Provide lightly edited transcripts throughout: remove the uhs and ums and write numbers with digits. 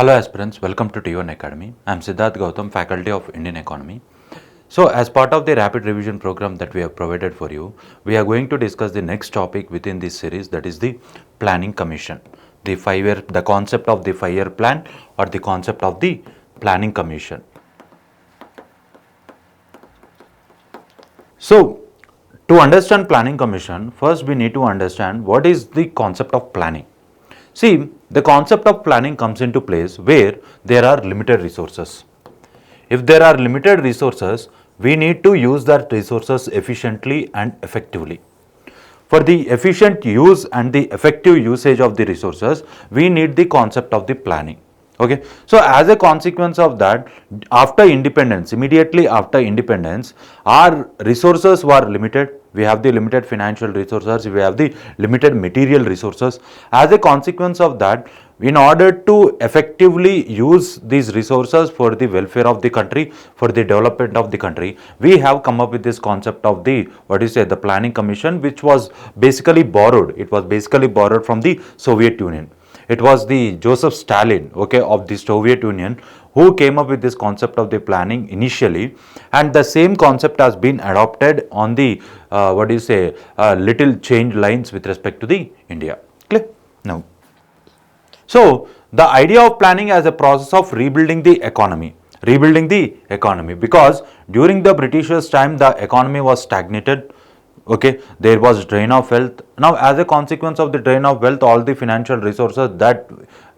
Hello aspirants, welcome to T1 Academy. I am Siddharth Gautam, Faculty of Indian Economy. So as part of the rapid revision program that we have provided for you, we are going to discuss the next topic within this series, that is the Planning Commission. The concept of the 5-year plan or the concept of the Planning Commission. So to understand Planning Commission, first we need to understand what is the concept of planning. See, the concept of planning comes into place where there are limited resources. If there are limited resources, we need to use that resources efficiently and effectively. For the efficient use and the effective usage of the resources, we need the concept of the planning. Okay, so as a consequence of that, after independence, immediately after independence, our resources were limited. We have the limited financial resources, we have the limited material resources. As a consequence of that, in order to effectively use these resources for the welfare of the country, for the development of the country, we have come up with this concept of the, the Planning Commission, which was basically borrowed. It was basically borrowed from the Soviet Union. It was the Joseph Stalin, of the Soviet Union, who came up with this concept of the planning initially, and the same concept has been adopted on the little change lines with respect to the India. Clear? Now, so the idea of planning as a process of rebuilding the economy, because during the Britishers' time the economy was stagnated. Okay, there was drain of wealth. Now, as a consequence of the drain of wealth, all the financial resources that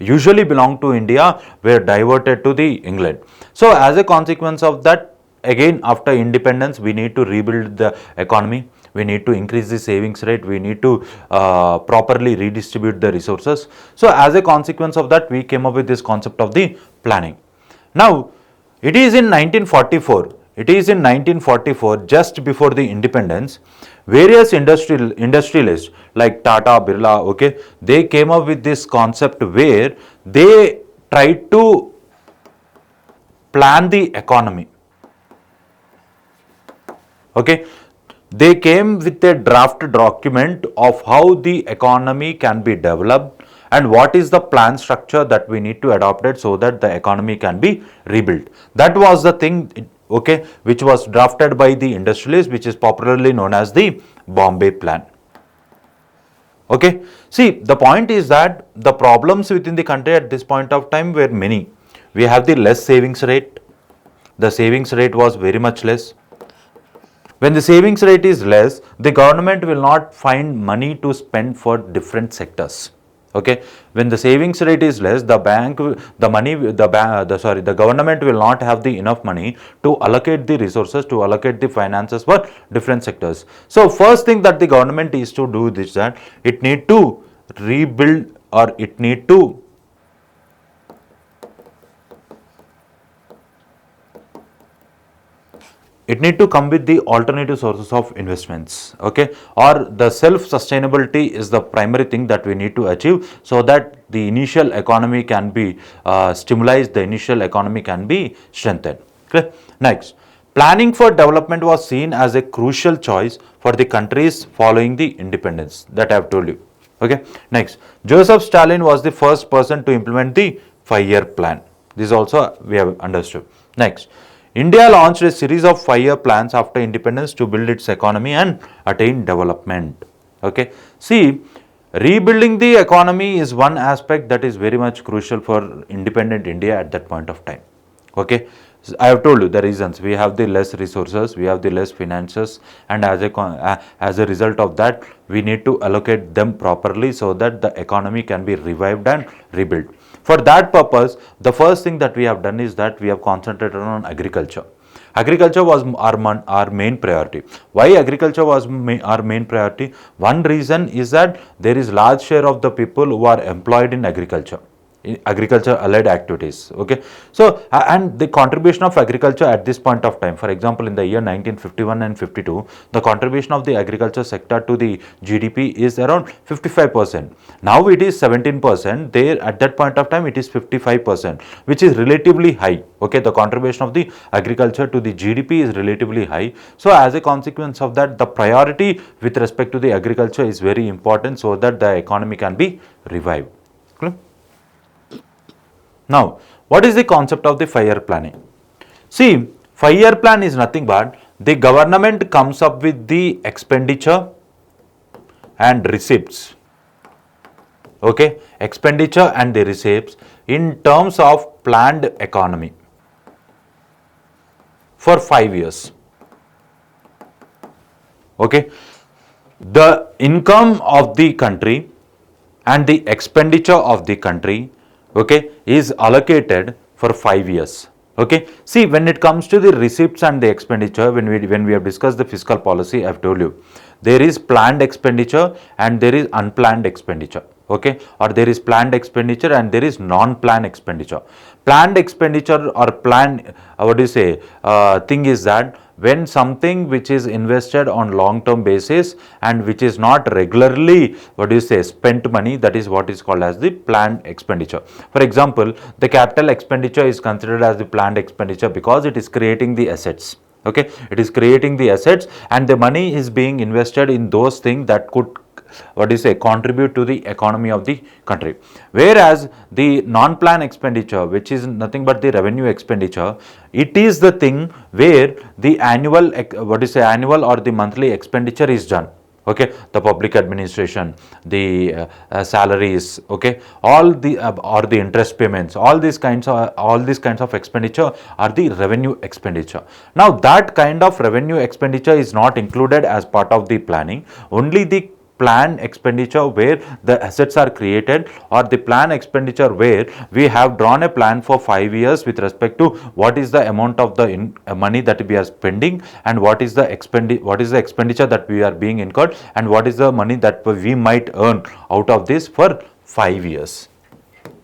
usually belong to India were diverted to the England. So, as a consequence of that, again after independence, we need to rebuild the economy. We need to increase the savings rate. We need to properly redistribute the resources. So, as a consequence of that, we came up with this concept of the planning. Now, it is in 1944. It is in 1944, just before the independence, various industrialists like Tata, Birla, they came up with this concept where they tried to plan the economy. Okay, they came with a draft document of how the economy can be developed and what is the plan structure that we need to adopt it so that the economy can be rebuilt. That was the thing, which was drafted by the industrialists, which is popularly known as the Bombay Plan. Okay, see, the point is that the problems within the country at this point of time were many. We have the less savings rate. The savings rate was very much less. When the savings rate is less, the government will not find money to spend for different sectors. Okay, when the savings rate is less, the government will not have the enough money to allocate the resources, to allocate the finances for different sectors. So first thing that the government is to do is that it need to rebuild, or it need to come with the alternative sources of investments, or the self-sustainability is the primary thing that we need to achieve so that the initial economy can be stimulated, the initial economy can be strengthened. Okay? Next, planning for development was seen as a crucial choice for the countries following the independence that I have told you. Okay. Next, Joseph Stalin was the first person to implement the 5-year plan. This also we have understood. Next, India launched a series of 5-year plans after independence to build its economy and attain development. Okay. See, rebuilding the economy is one aspect that is very much crucial for independent India at that point of time. Okay. So I have told you the reasons. We have the less resources, we have the less finances, and as a result of that, we need to allocate them properly so that the economy can be revived and rebuilt. For that purpose, the first thing that we have done is that we have concentrated on agriculture. Agriculture was our main priority. Why agriculture was our main priority? One reason is that there is large share of the people who are employed in agriculture allied activities. Okay, so and the contribution of agriculture at this point of time, for example, in the year 1951 and 52, the contribution of the agriculture sector to the GDP is around 55%. Now it is 17%. There at that point of time it is 55%, which is relatively high. Okay, the contribution of the agriculture to the GDP is relatively high. So as a consequence of that, the priority with respect to the agriculture is very important so that the economy can be revived. Clear? Now, what is the concept of the 5-year planning? See, 5-year plan is nothing but the government comes up with the expenditure and receipts. Okay, expenditure and the receipts in terms of planned economy for 5 years. Okay, the income of the country and the expenditure of the country, okay, is allocated for 5 years. Okay, see, when it comes to the receipts and the expenditure, when we have discussed the fiscal policy, I have told you there is planned expenditure and there is unplanned expenditure. Okay, or there is planned expenditure and there is non-planned expenditure. Planned expenditure or planned thing is that when something which is invested on long-term basis and which is not regularly spent money, that is what is called as the planned expenditure. For example, the capital expenditure is considered as the planned expenditure because it is creating the assets. Okay, it is creating the assets and the money is being invested in those things that could contribute to the economy of the country. Whereas the non-plan expenditure, which is nothing but the revenue expenditure, it is the thing where the annual annual or the monthly expenditure is done. Okay, the public administration, the salaries, okay, all the or the interest payments, all these kinds of expenditure are the revenue expenditure. Now that kind of revenue expenditure is not included as part of the planning. Only the planned expenditure where the assets are created, or the planned expenditure where we have drawn a plan for 5 years with respect to what is the amount of the money that we are spending and what is the expenditure that we are being incurred and what is the money that we might earn out of this for 5 years.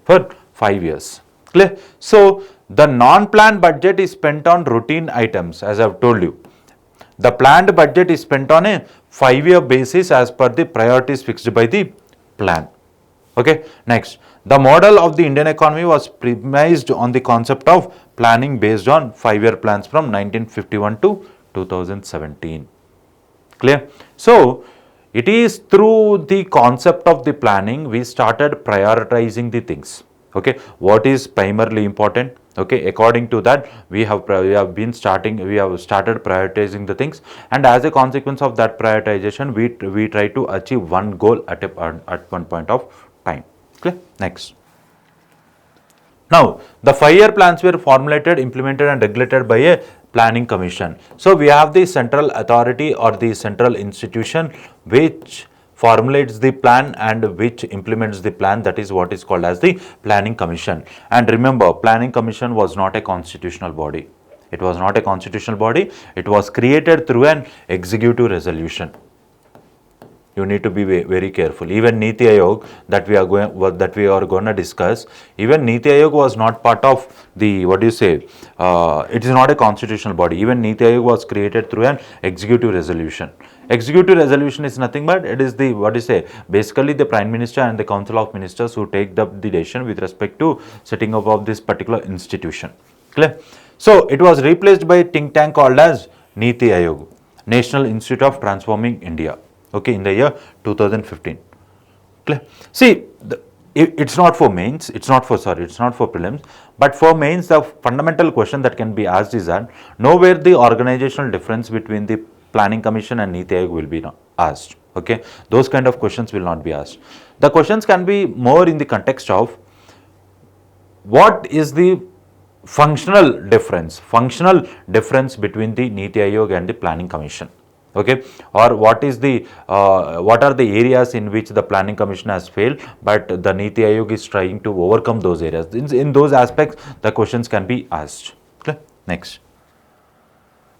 For 5 years. Clear? So the non-planned budget is spent on routine items, as I have told you. The planned budget is spent on a 5-year basis as per the priorities fixed by the plan. Okay. Next, the model of the Indian economy was premised on the concept of planning based on 5-year plans from 1951 to 2017. Clear? So, it is through the concept of the planning we started prioritizing the things. Okay, what is primarily important? Okay, according to that we have started prioritizing the things, and as a consequence of that prioritization we try to achieve one goal at one point of time. Clear? Next. Now, the 5-year plans were formulated, implemented and regulated by a planning commission. So, we have the central authority or the central institution which formulates the plan and which implements the plan, that is what is called as the planning commission. And remember, planning commission was not a constitutional body. It was not a constitutional body. It was created through an executive resolution. You need to be very careful. Even NITI Aayog that we are going to discuss, even NITI Aayog was not part of the it is not a constitutional body. Even NITI Aayog was created through an executive resolution. Executive resolution is nothing but it is the basically the Prime Minister and the Council of Ministers who take the decision with respect to setting up of this particular institution. Clear? So it was replaced by a think tank called as NITI Aayog, National Institute of Transforming India. Okay, in the year 2015. Clear? See, it's not for mains, it's not for prelims, but for mains the fundamental question that can be asked is that nowhere the organizational difference between the planning commission and NITI Aayog will be asked. Okay, those kind of questions will not be asked. The questions can be more in the context of what is the functional difference between the NITI Aayog and the planning commission. Okay, or what are the areas in which the planning commission has failed, but the NITI Aayog is trying to overcome those areas. In those aspects the questions can be asked. Okay? Next.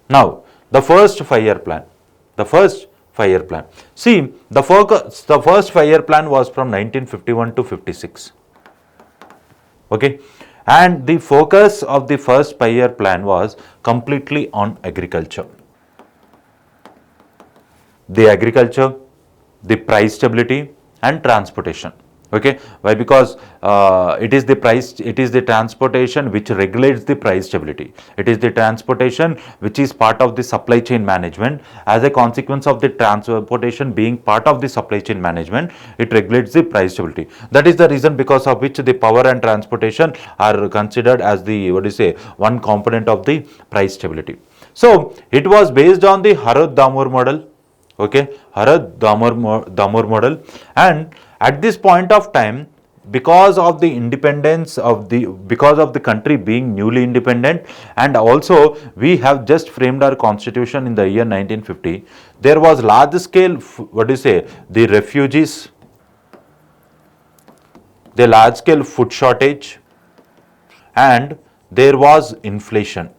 Now the first 5-year plan. See, the first 5-year plan was from 1951 to 56. Okay, and the focus of the first 5-year plan was completely on agriculture. The agriculture, the price stability and transportation. Okay, why? Because it is the price, it is the transportation which regulates the price stability. It is the transportation which is part of the supply chain management. As a consequence of the transportation being part of the supply chain management, it regulates the price stability. That is the reason because of which the power and transportation are considered as the, what do you say, one component of the price stability. So it was based on the Harad-Damore model. Okay, Harad-Damore model, and at this point of time, because of the independence of the, because of the country being newly independent, and also we have just framed our constitution in the year 1950, there was large scale, what do you say, the refugees, the large scale food shortage, and there was inflation.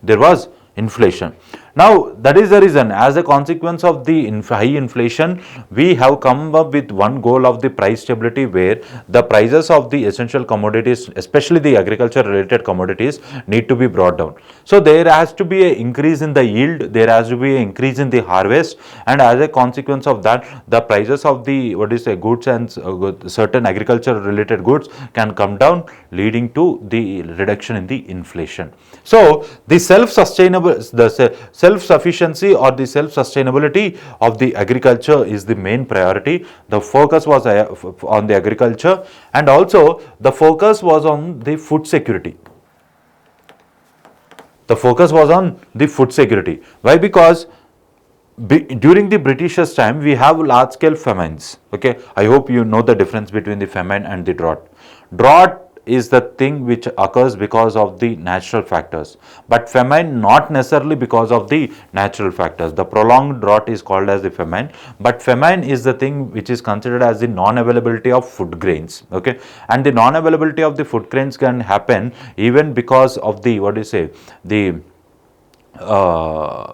There was inflation. Now that is the reason, as a consequence of the high inflation, we have come up with one goal of the price stability, where the prices of the essential commodities, especially the agriculture related commodities, need to be brought down. So there has to be an increase in the yield, there has to be an increase in the harvest, and as a consequence of that, the prices of the, what is say, goods and certain agriculture related goods can come down, leading to the reduction in the inflation. So the self-sufficiency or the self-sustainability of the agriculture is the main priority. The focus was on the agriculture, and also the focus was on the food security. The focus was on the food security. Why? Because during the Britishers' time, we have large scale famines. Okay, I hope you know the difference between the famine and the drought. Drought is the thing which occurs because of the natural factors, but famine not necessarily because of the natural factors. The prolonged drought is called as the famine, but famine is the thing which is considered as the non-availability of food grains. Okay, and the non-availability of the food grains can happen even because of the, what do you say, the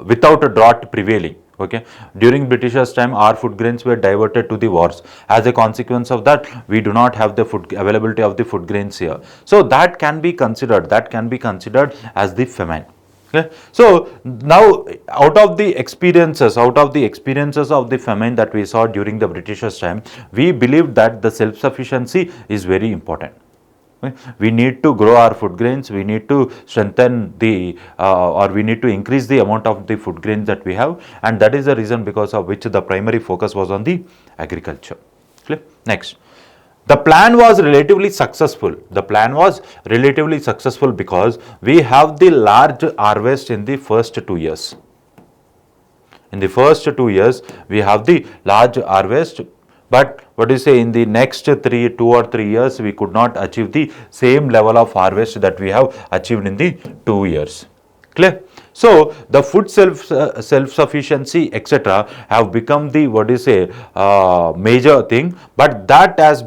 without a drought prevailing. Okay, during Britishers' time, our food grains were diverted to the wars. As a consequence of that, we do not have the food availability of the food grains here. So that can be considered. That can be considered as the famine. Okay. So now, out of the experiences of the famine that we saw during the Britishers' time, we believe that the self-sufficiency is very important. We need to grow our food grains, we need to strengthen the or we need to increase the amount of the food grains that we have, and that is the reason because of which the primary focus was on the agriculture. Clear? Next, the plan was relatively successful. The plan was relatively successful because we have the large harvest in the first 2 years. In the first 2 years, we have the large harvest. But what do you say, in the next 2 or 3 years, we could not achieve the same level of harvest that we have achieved in the 2 years. Clear? So the food self-sufficiency, etc., have become the, what do you say, major thing. But that has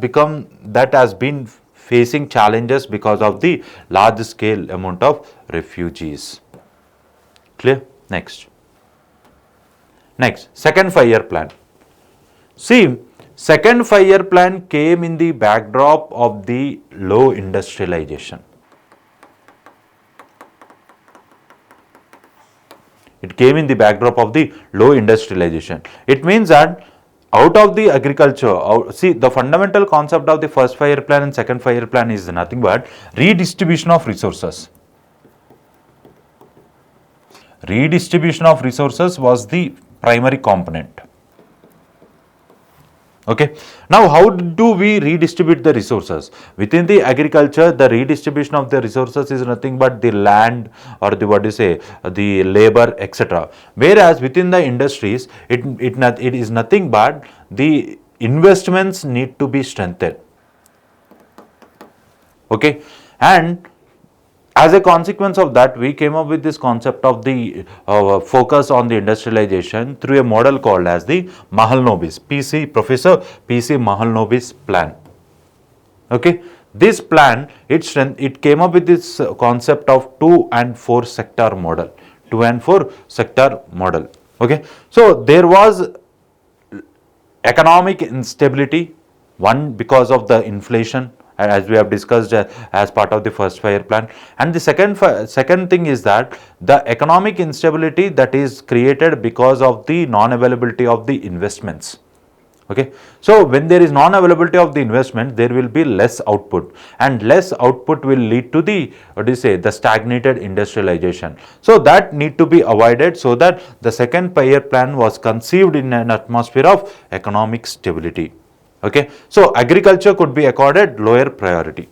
been facing challenges because of the large scale amount of refugees. Clear? Next, second 5-year plan. See, second 5-year plan came in the backdrop of the low industrialization. It came in the backdrop of the low industrialization. It means that out of the agriculture, see, the fundamental concept of the first 5-year plan and second 5-year plan is nothing but redistribution of resources. Redistribution of resources was the primary component. Okay. Now, how do we redistribute the resources? Within the agriculture, the redistribution of the resources is nothing but the land or the, what do you say, the labor, etc. Whereas within the industries, it is nothing but the investments need to be strengthened. Okay. And as a consequence of that, we came up with this concept of the focus on the industrialization through a model called as the Mahalanobis, Professor P.C. Mahalanobis plan. Okay, this plan, it came up with this concept of 2 and 4 sector model. 2 and 4 sector model. Okay, so there was economic instability, one because of the inflation, as we have discussed as part of the first 5-year plan, and the second thing is that the economic instability that is created because of the non-availability of the investments. Okay, so when there is non-availability of the investment, there will be less output, and less output will lead to the, what do you say, the stagnated industrialization. So that need to be avoided, so that the second 5-year plan was conceived in an atmosphere of economic stability. Okay, so agriculture could be accorded lower priority.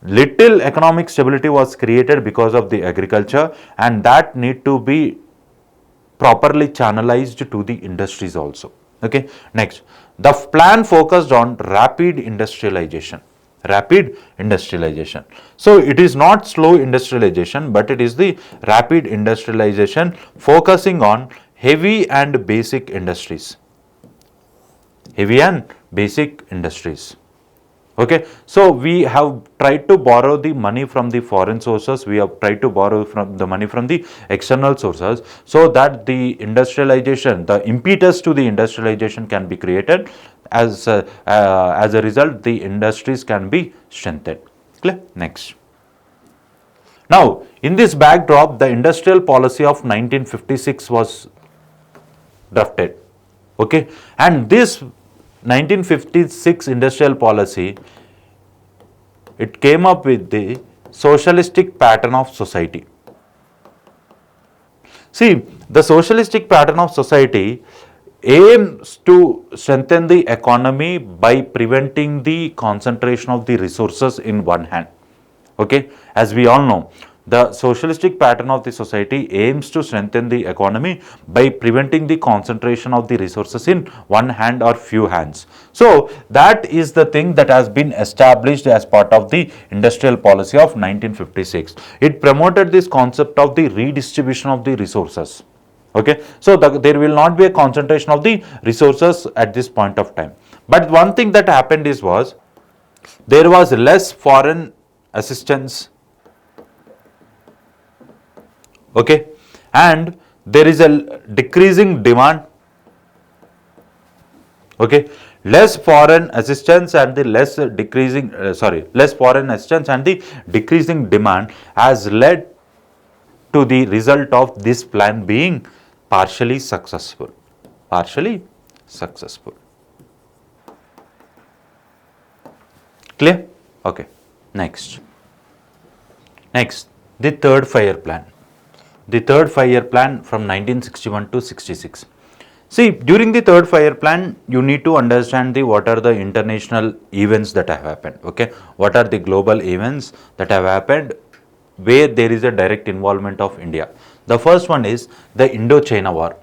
Little economic stability was created because of the agriculture, and that need to be properly channelized to the industries also. Okay, next, the plan focused on rapid industrialization. Rapid industrialization. So it is not slow industrialization, but it is the rapid industrialization focusing on heavy and basic industries. Heavy and basic industries. Okay, so we have tried to borrow the money from the foreign sources, we have tried to borrow from the money from the external sources, so that the industrialization, the impetus to the industrialization can be created. As a result, the industries can be strengthened. Clear? Next. Now, in this backdrop, the industrial policy of 1956 was drafted. Okay, and this 1956 industrial policy, it came up with the socialistic pattern of society. See, the socialistic pattern of society aims to strengthen the economy by preventing the concentration of the resources in one hand. Okay, as we all know, the socialistic pattern of the society aims to strengthen the economy by preventing the concentration of the resources in one hand or few hands. So that is the thing that has been established as part of the industrial policy of 1956. It promoted this concept of the redistribution of the resources. Okay, so there will not be a concentration of the resources at this point of time. But one thing that happened was there was less foreign assistance. Okay, and there is a decreasing demand. Okay, less foreign assistance and the less foreign assistance and the decreasing demand has led to the result of this plan being partially successful. Partially successful. Clear? Okay. Next, the third 5-year plan. The third 5-year plan from 1961 to 66. See, during the third 5-year plan, you need to understand what are the international events that have happened. Okay, what are the global events that have happened where there is a direct involvement of India. The first one is the Indo-China War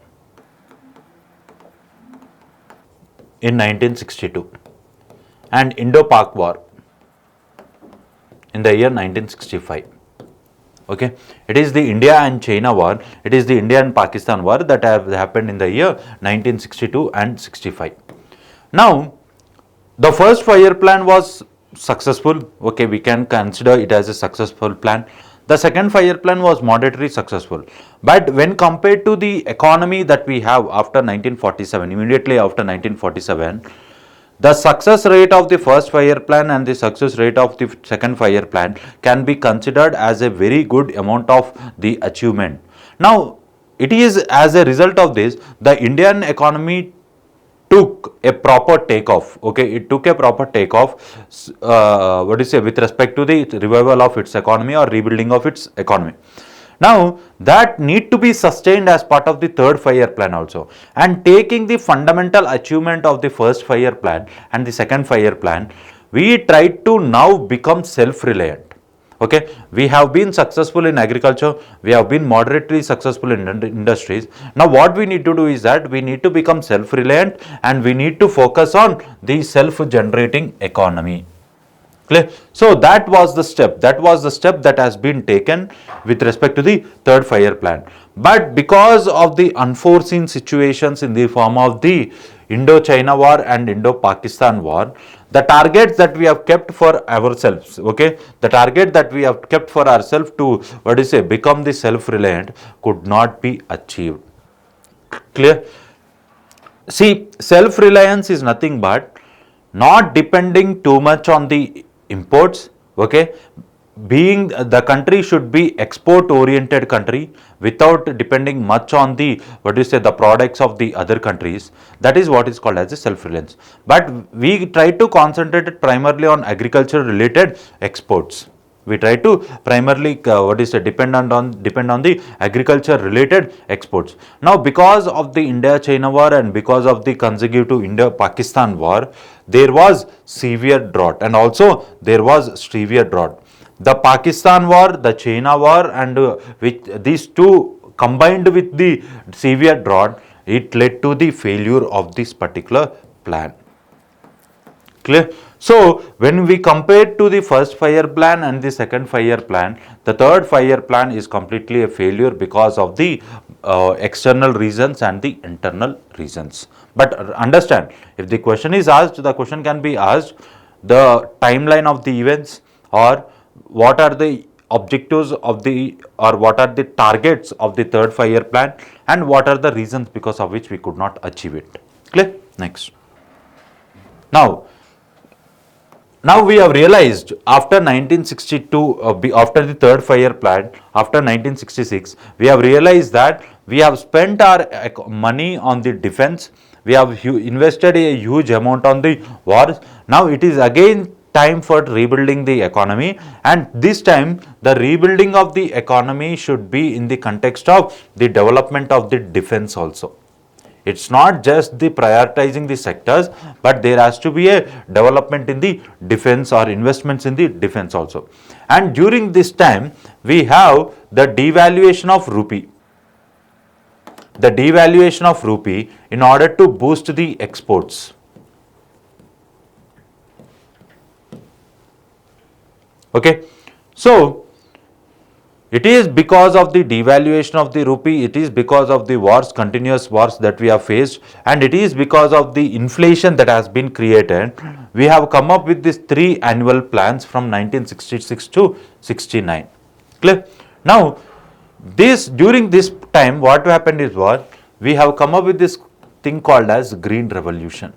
in 1962 and Indo-Pak War in the year 1965. Okay, it is the India and China war, it is the India and Pakistan war that have happened in the year 1962 and 65. Now, the first 5-year plan was successful. Okay, we can consider it as a successful plan. The second 5-year plan was moderately successful. But when compared to the economy that we have after 1947, immediately after 1947, the success rate of the first 5-year plan and the success rate of the second 5-year plan can be considered as a very good amount of the achievement. Now, it is as a result of this, the Indian economy took a proper takeoff. Okay, it took a proper takeoff, with respect to the revival of its economy or rebuilding of its economy. Now, that need to be sustained as part of the third 5-year plan also. And taking the fundamental achievement of the first 5-year plan and the second 5-year plan, we tried to now become self-reliant. Okay, we have been successful in agriculture, we have been moderately successful in industries. Now, what we need to do is that we need to become self-reliant and we need to focus on the self-generating economy. Clear? So that was the step that has been taken with respect to the third 5-year plan. But because of the unforeseen situations in the form of the Indo-China war and Indo-Pakistan war, the targets that we have kept for ourselves, okay, the target that we have kept for ourselves to, become the self-reliant could not be achieved. Clear? See, self-reliance is nothing but not depending too much on the imports, okay, being the country should be export oriented country without depending much on the the products of the other countries. That is what is called as a self-reliance. But we try to concentrate it primarily on agriculture related exports. We try to primarily depend on the agriculture related exports. Now because of the India China war and because of the consecutive India Pakistan war, there was severe drought, and also there was severe drought. The Pakistan war, the China war, and with these two combined with the severe drought, it led to the failure of this particular plan. Clear? So when we compare to the first 5-year plan and the second 5-year plan, the third 5-year plan is completely a failure because of the external reasons and the internal reasons. But understand, if the question is asked, the question can be asked the timeline of the events, or what are the objectives of the, or what are the targets of the third 5-year plan, and what are the reasons because of which we could not achieve it. Clear? Next. Now we have realized after 1962, after the third 5-year plan, after 1966, we have realized that we have spent our money on the defense, we have invested a huge amount on the wars. Now it is again time for rebuilding the economy, and this time the rebuilding of the economy should be in the context of the development of the defense also. It's not just the prioritizing the sectors, but there has to be a development in the defense or investments in the defense also. And during this time, we have the devaluation of rupee. The devaluation of rupee in order to boost the exports. Okay, so it is because of the devaluation of the rupee, it is because of the wars, continuous wars that we have faced, and it is because of the inflation that has been created. We have come up with these 3 annual plans from 1966 to 69. Clear? Now, during this time, what happened is what? We have come up with this thing called as Green Revolution.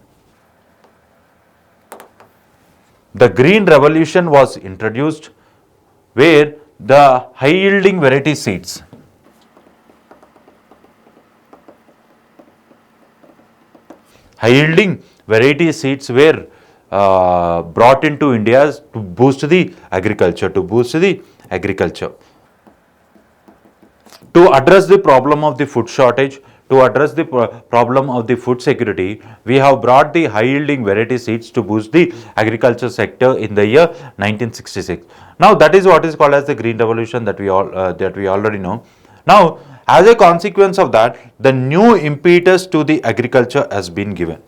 The Green Revolution was introduced where the high yielding variety seeds, were brought into India to boost the agriculture, to address the problem of the food shortage, to address the problem of the food security. We have brought the high yielding variety seeds to boost the agriculture sector in the year 1966. Now that is what is called as the Green Revolution that we already know. Now, as a consequence of that, the new impetus to the agriculture has been given.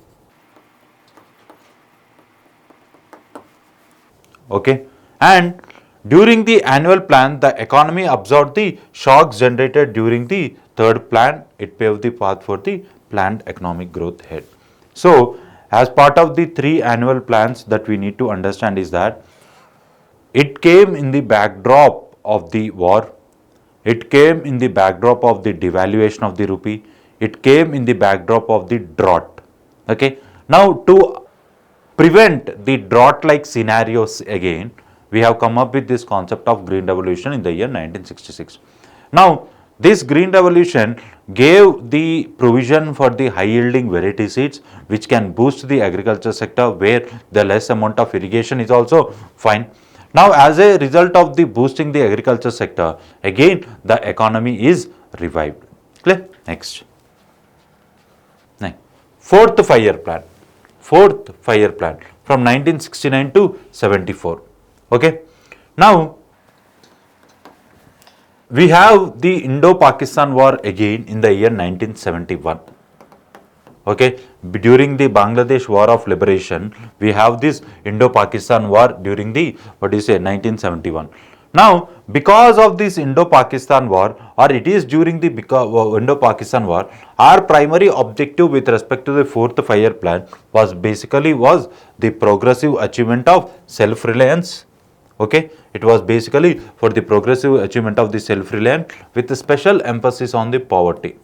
Okay, and during the annual plan, the economy absorbed the shocks generated during the third plan. It paved the path for the planned economic growth ahead. So, as part of the 3 annual plans that we need to understand is that it came in the backdrop of the war, it came in the backdrop of the devaluation of the rupee, it came in the backdrop of the drought. Okay, now to prevent the drought-like scenarios again, we have come up with this concept of Green Revolution in the year 1966. Now, this Green Revolution gave the provision for the high-yielding variety seeds, which can boost the agriculture sector where the less amount of irrigation is also fine. Now, as a result of the boosting the agriculture sector, again the economy is revived. Clear? Next. Fourth 5-year plan. Fourth 5-year plan from 1969 to 74. Okay. Now, we have the Indo-Pakistan war again in the year 1971. Okay, during the Bangladesh War of Liberation, we have this Indo-Pakistan war during the 1971. Now, because of this Indo-Pakistan war, or it is during the Indo-Pakistan war, our primary objective with respect to the fourth 5-year plan was the progressive achievement of self-reliance. Okay, it was basically for the progressive achievement of the self-reliance with a special emphasis on the poverty.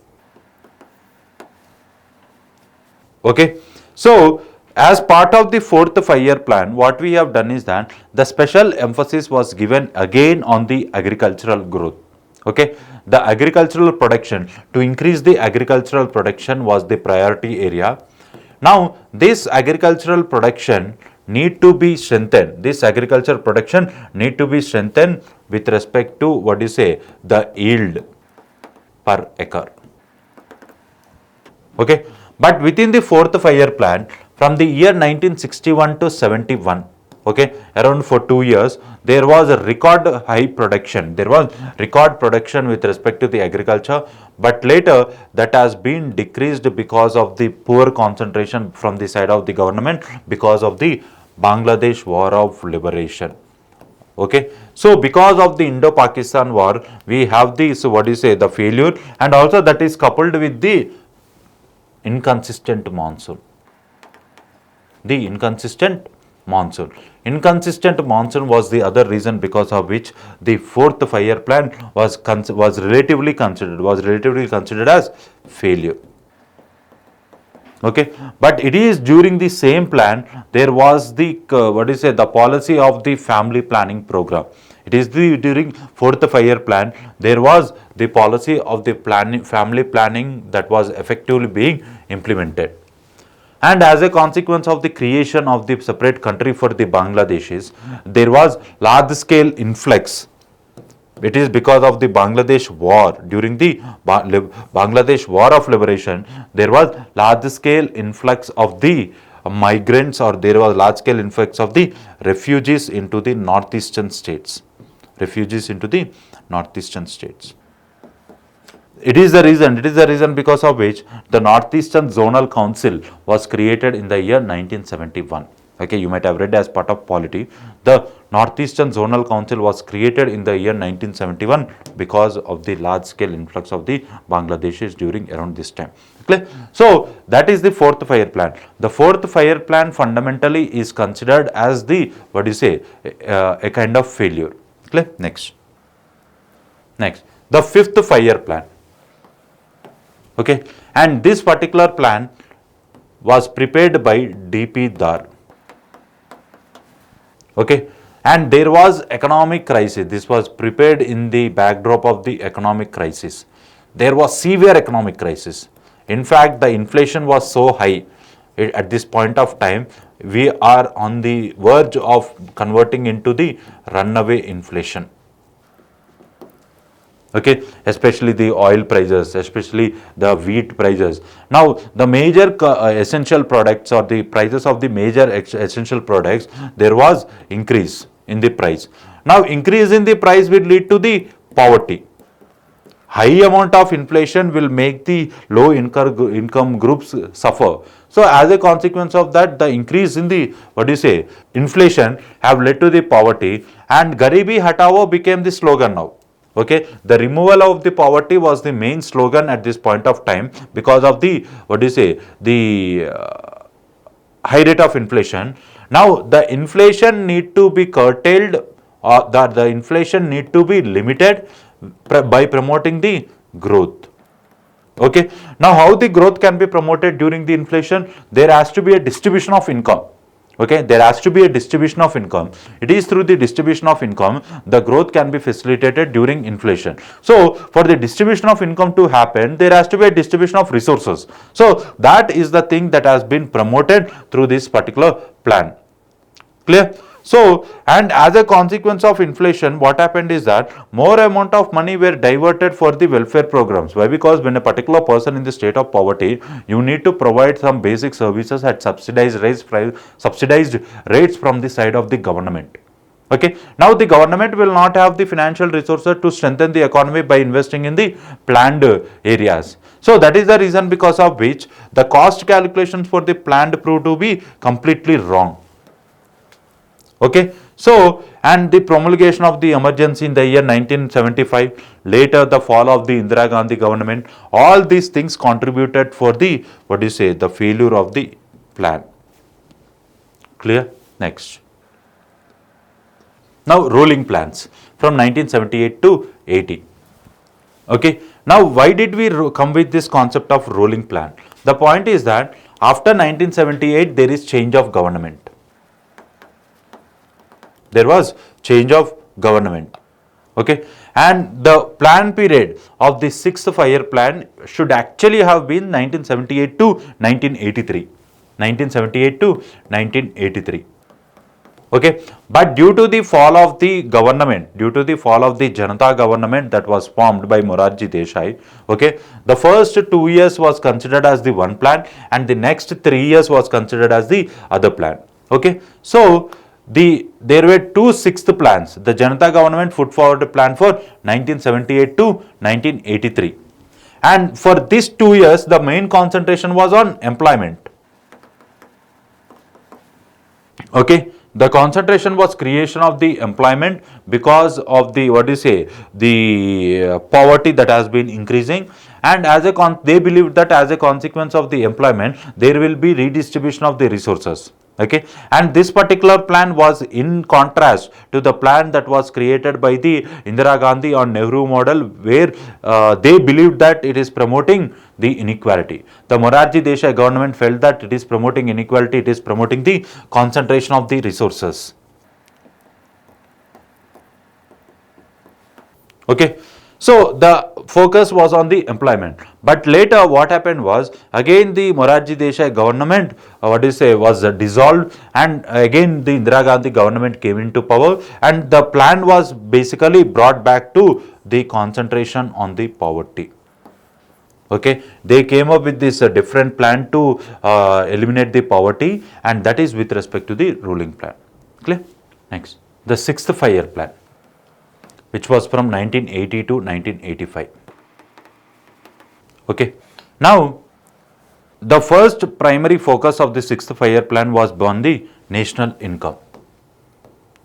Okay, so As part of the fourth 5-year plan, what we have done is that the special emphasis was given again on the agricultural growth. Okay, the agricultural production, to increase the agricultural production was the priority area. Now, this agricultural production need to be strengthened. This agricultural production need to be strengthened with respect to what you say, the yield per acre. Okay, but within the fourth 5-year plan, from the year 1961 to 71, okay, around for 2 years, there was a record high production. There was record production with respect to the agriculture, but later that has been decreased because of the poor concentration from the side of the government because of the Bangladesh War of Liberation. Okay, so because of the Indo-Pakistan war, we have the, so what do you say, the failure, and also that is coupled with the inconsistent monsoon. The inconsistent monsoon. Inconsistent monsoon was the other reason because of which the fourth 5-year plan was relatively considered as failure. Okay, but it is during the same plan there was the the policy of the family planning program. It is during fourth 5-year plan there was the policy of the family planning that was effectively being implemented. And as a consequence of the creation of the separate country for the Bangladeshis, there was large scale influx. It is because of the Bangladesh war. During the Bangladesh War of Liberation, there was large scale influx of the migrants, or there was large scale influx of the refugees into the northeastern states. It is the reason because of which the Northeastern Zonal Council was created in the year 1971. Okay, you might have read as part of polity. The Northeastern Zonal Council was created in the year 1971 because of the large scale influx of the Bangladeshis during around this time. Okay? So that is the fourth 5-year plan. The fourth 5-year plan fundamentally is considered as the, what do you say, a kind of failure. Okay? Next, the fifth 5-year plan. Okay, and this particular plan was prepared by D.P. Dar. Okay, and there was economic crisis. This was prepared in the backdrop of the economic crisis. There was severe economic crisis. In fact, the inflation was so high at this point of time. We are on the verge of converting into the runaway inflation. Okay, especially the oil prices, especially the wheat prices. Now, the major essential products, or the prices of the major essential products, there was increase in the price. Now, increase in the price will lead to the poverty. High amount of inflation will make the low income groups suffer. So, as a consequence of that, the increase in the, what do you say, inflation have led to the poverty, and Garibi Hatao became the slogan now. Okay, the removal of the poverty was the main slogan at this point of time because of the, what do you say, the high rate of inflation. Now, the inflation need to be curtailed, or the inflation need to be limited by promoting the growth. Okay, now how the growth can be promoted during the inflation? There has to be a distribution of income. Okay, there has to be a distribution of income. It is through the distribution of income the growth can be facilitated during inflation. So, for the distribution of income to happen, there has to be a distribution of resources. So, that is the thing that has been promoted through this particular plan. Clear? So, and as a consequence of inflation, what happened is that more amount of money were diverted for the welfare programs. Why? Because when a particular person in the state of poverty, you need to provide some basic services at subsidized rates from the side of the government. Okay. Now, the government will not have the financial resources to strengthen the economy by investing in the planned areas. So, that is the reason because of which the cost calculations for the planned proved to be completely wrong. Okay, so, and the promulgation of the emergency in the year 1975, later the fall of the Indira Gandhi government, all these things contributed for the, what do you say, the failure of the plan. Clear? Next. Now, rolling plans from 1978 to 80. Okay, now why did we come with this concept of rolling plan? The point is that After 1978, there is change of government. There was change of government. Okay, and the plan period of the sixth 5-year plan should actually have been 1978 to 1983. 1978 to 1983. Okay, but due to the fall of the government, due to the fall of the Janata government that was formed by Morarji Desai, okay, the first 2 years was considered as the one plan and the next 3 years was considered as the other plan. Okay, so there were two sixth plans. The Janata government put forward a plan for 1978 to 1983, and for these 2 years the main concentration was on employment. Okay, the concentration was creation of the employment because of the the poverty that has been increasing, and as a they believed that as a consequence of the employment there will be redistribution of the resources. Okay, and this particular plan was in contrast to the plan that was created by the Indira Gandhi or Nehru model, where they believed that it is promoting the inequality. The Morarji Desai government felt that it is promoting inequality, it is promoting the concentration of the resources. Okay, so the focus was on the employment, but later what happened was, again the Morarji Desai government was dissolved, and again the Indira Gandhi government came into power, and the plan was basically brought back to the concentration on the poverty. Okay, they came up with this different plan to eliminate the poverty, and that is with respect to the ruling plan. Clear? Next, the sixth 5-year plan, which was from 1980 to 1985. Okay, now the first primary focus of the sixth 5-year plan was on the national income,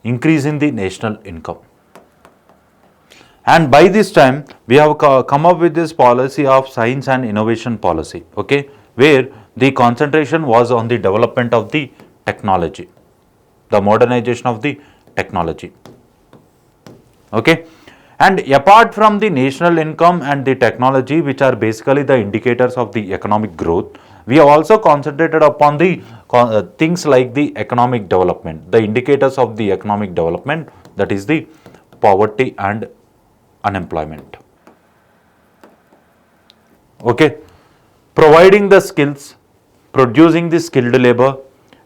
increase in the national income. And by this time, we have come up with this policy of science and innovation policy, okay, where the concentration was on the development of the technology, the modernization of the technology. Okay, and apart from the national income and the technology, which are basically the indicators of the economic growth, we have also concentrated upon the things like the economic development, the indicators of the economic development, that is the poverty and unemployment. Okay, providing the skills, producing the skilled labor,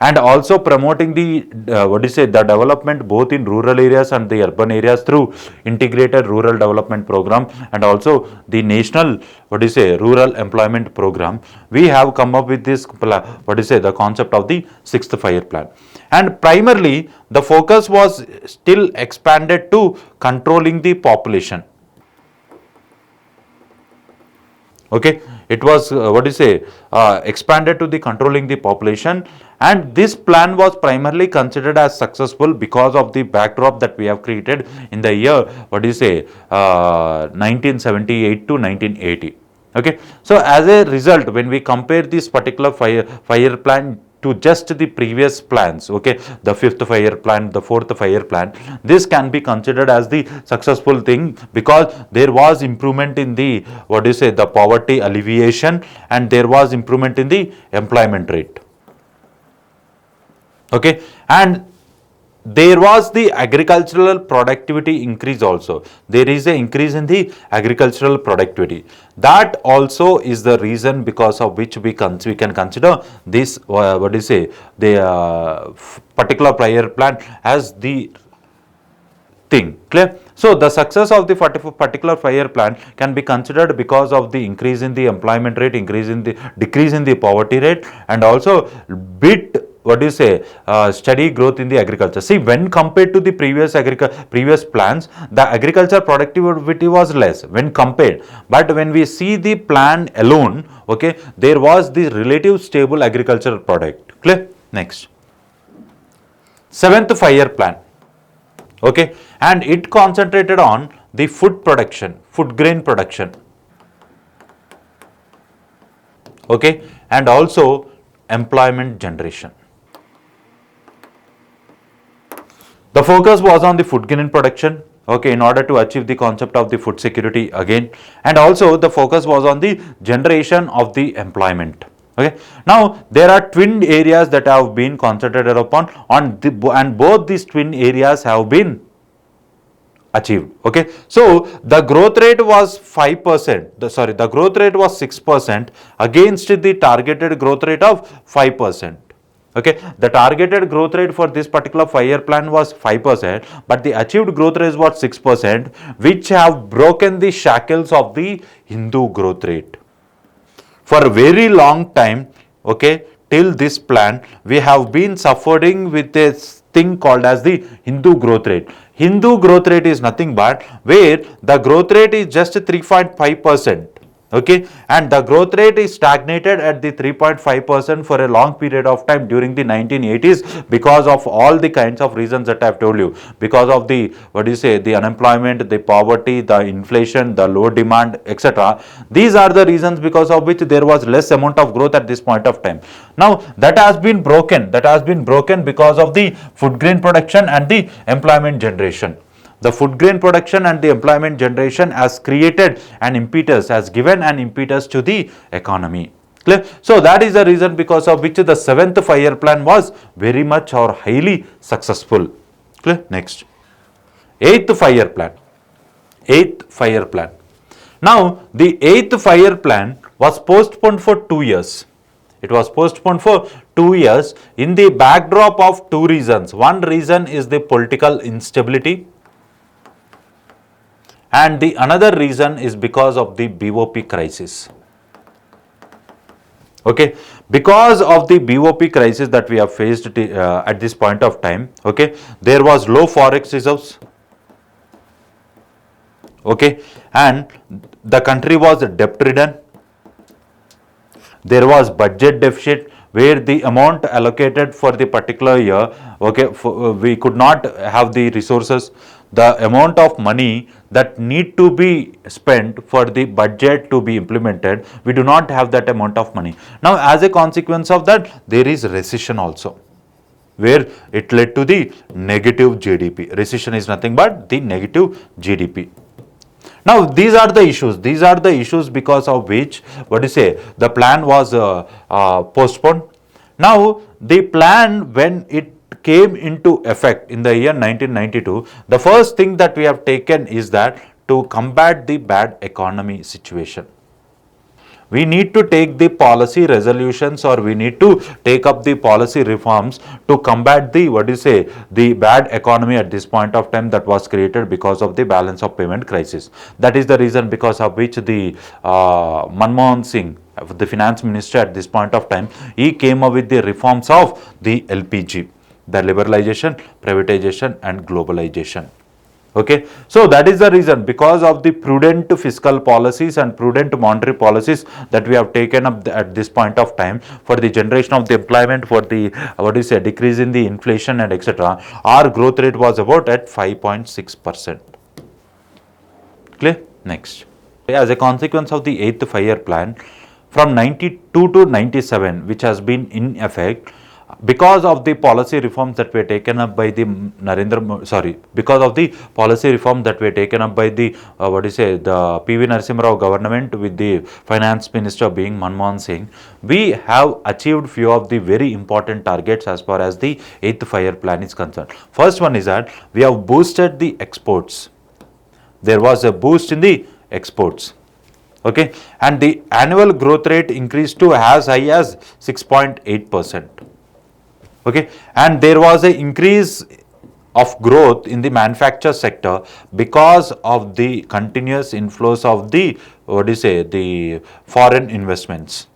and also promoting the the development both in rural areas and the urban areas through integrated rural development program, and also the national rural employment program. We have come up with this the concept of the sixth 5-year plan, and primarily the focus was still expanded to controlling the population. Okay, it was expanded to the controlling the population, and this plan was primarily considered as successful because of the backdrop that we have created in the year 1978 to 1980. Okay, so as a result, when we compare this particular 5-year plan to just the previous plans, okay, the fifth 5-year plan, the fourth 5-year plan, this can be considered as the successful thing because there was improvement in the the poverty alleviation, and there was improvement in the employment rate. Okay, and there was the agricultural productivity increase also. There is an increase in the agricultural productivity. That also is the reason because of which we can consider this the particular 5-year plan as the thing. Clear? So the success of the particular 5-year plan can be considered because of the increase in the employment rate, decrease in the poverty rate, and also steady growth in the agriculture. See, when compared to the previous plans, the agriculture productivity was less when compared, but when we see the plan alone, okay, there was the relative stable agricultural product. Clear? Next, seventh 5-year plan. Okay, and it concentrated on the food production, food grain production. Okay, and also employment generation. The focus was on the food grain production, okay, in order to achieve the concept of the food security again, and also the focus was on the generation of the employment. Okay. Now there are twin areas that have been concentrated upon and both these twin areas have been achieved. Okay. So the growth rate was 5%. The growth rate was 6% against the targeted growth rate of 5%. Okay, the targeted growth rate for this particular 5-year plan was 5%, but the achieved growth rate was 6%, which have broken the shackles of the Hindu growth rate. For a very long time, okay, till this plan, we have been suffering with a thing called as the Hindu growth rate. Hindu growth rate is nothing but where the growth rate is just 3.5%. Okay, and the growth rate is stagnated at the 3.5% for a long period of time during the 1980s because of all the kinds of reasons that I have told you, because of the the unemployment, the poverty, the inflation, the low demand, etc. These are the reasons because of which there was less amount of growth at this point of time. Now that has been broken because of the food grain production and the employment generation. The food grain production and the employment generation has created an impetus, has given an impetus to the economy. Clear? So that is the reason because of which the 7th 5-year plan was very much or highly successful. Clear? Next. 8th 5-year plan. 8th 5-year plan. Now the 8th 5-year plan was postponed for 2 years. It was postponed for 2 years in the backdrop of two reasons. One reason is the political instability, and the another reason is because of the BOP crisis. Okay, because of the BOP crisis that we have faced at this point of time, okay, there was low forex reserves, okay, and the country was debt ridden. There was budget deficit where the amount allocated for the particular year, okay, we could not have the resources. The amount of money that need to be spent for the budget to be implemented, we do not have that amount of money. Now as a consequence of that, there is recession also, where it led to the negative GDP. Recession is nothing but the negative GDP. Now these are the issues because of which the plan was postponed. Now the plan, when it came into effect in the year 1992, the first thing that we have taken is that to combat the bad economy situation, we need to take the policy resolutions, or we need to take up the policy reforms to combat the the bad economy at this point of time that was created because of the balance of payment crisis. That is the reason because of which the Manmohan Singh, the finance minister at this point of time, he came up with the reforms of the LPG, the liberalization, privatization and globalization. Okay, so that is the reason, because of the prudent fiscal policies and prudent monetary policies that we have taken up at this point of time for the generation of the employment, for the decrease in the inflation and etc. Our growth rate was about at 5.6%. Clear? Next. As a consequence of the 8th 5-year plan, from 92 to 97, which has been in effect, because of the policy reforms that were taken up by the because of the policy reform that were taken up by the the PV Narasimha Rao government with the finance minister being Manmohan Singh, we have achieved few of the very important targets as far as the 8th 5-year plan is concerned. First one is that we have boosted the exports. There was a boost in the exports. Okay, and the annual growth rate increased to as high as 6.8%. Okay, and there was an increase of growth in the manufacture sector because of the continuous inflows of the the foreign investments.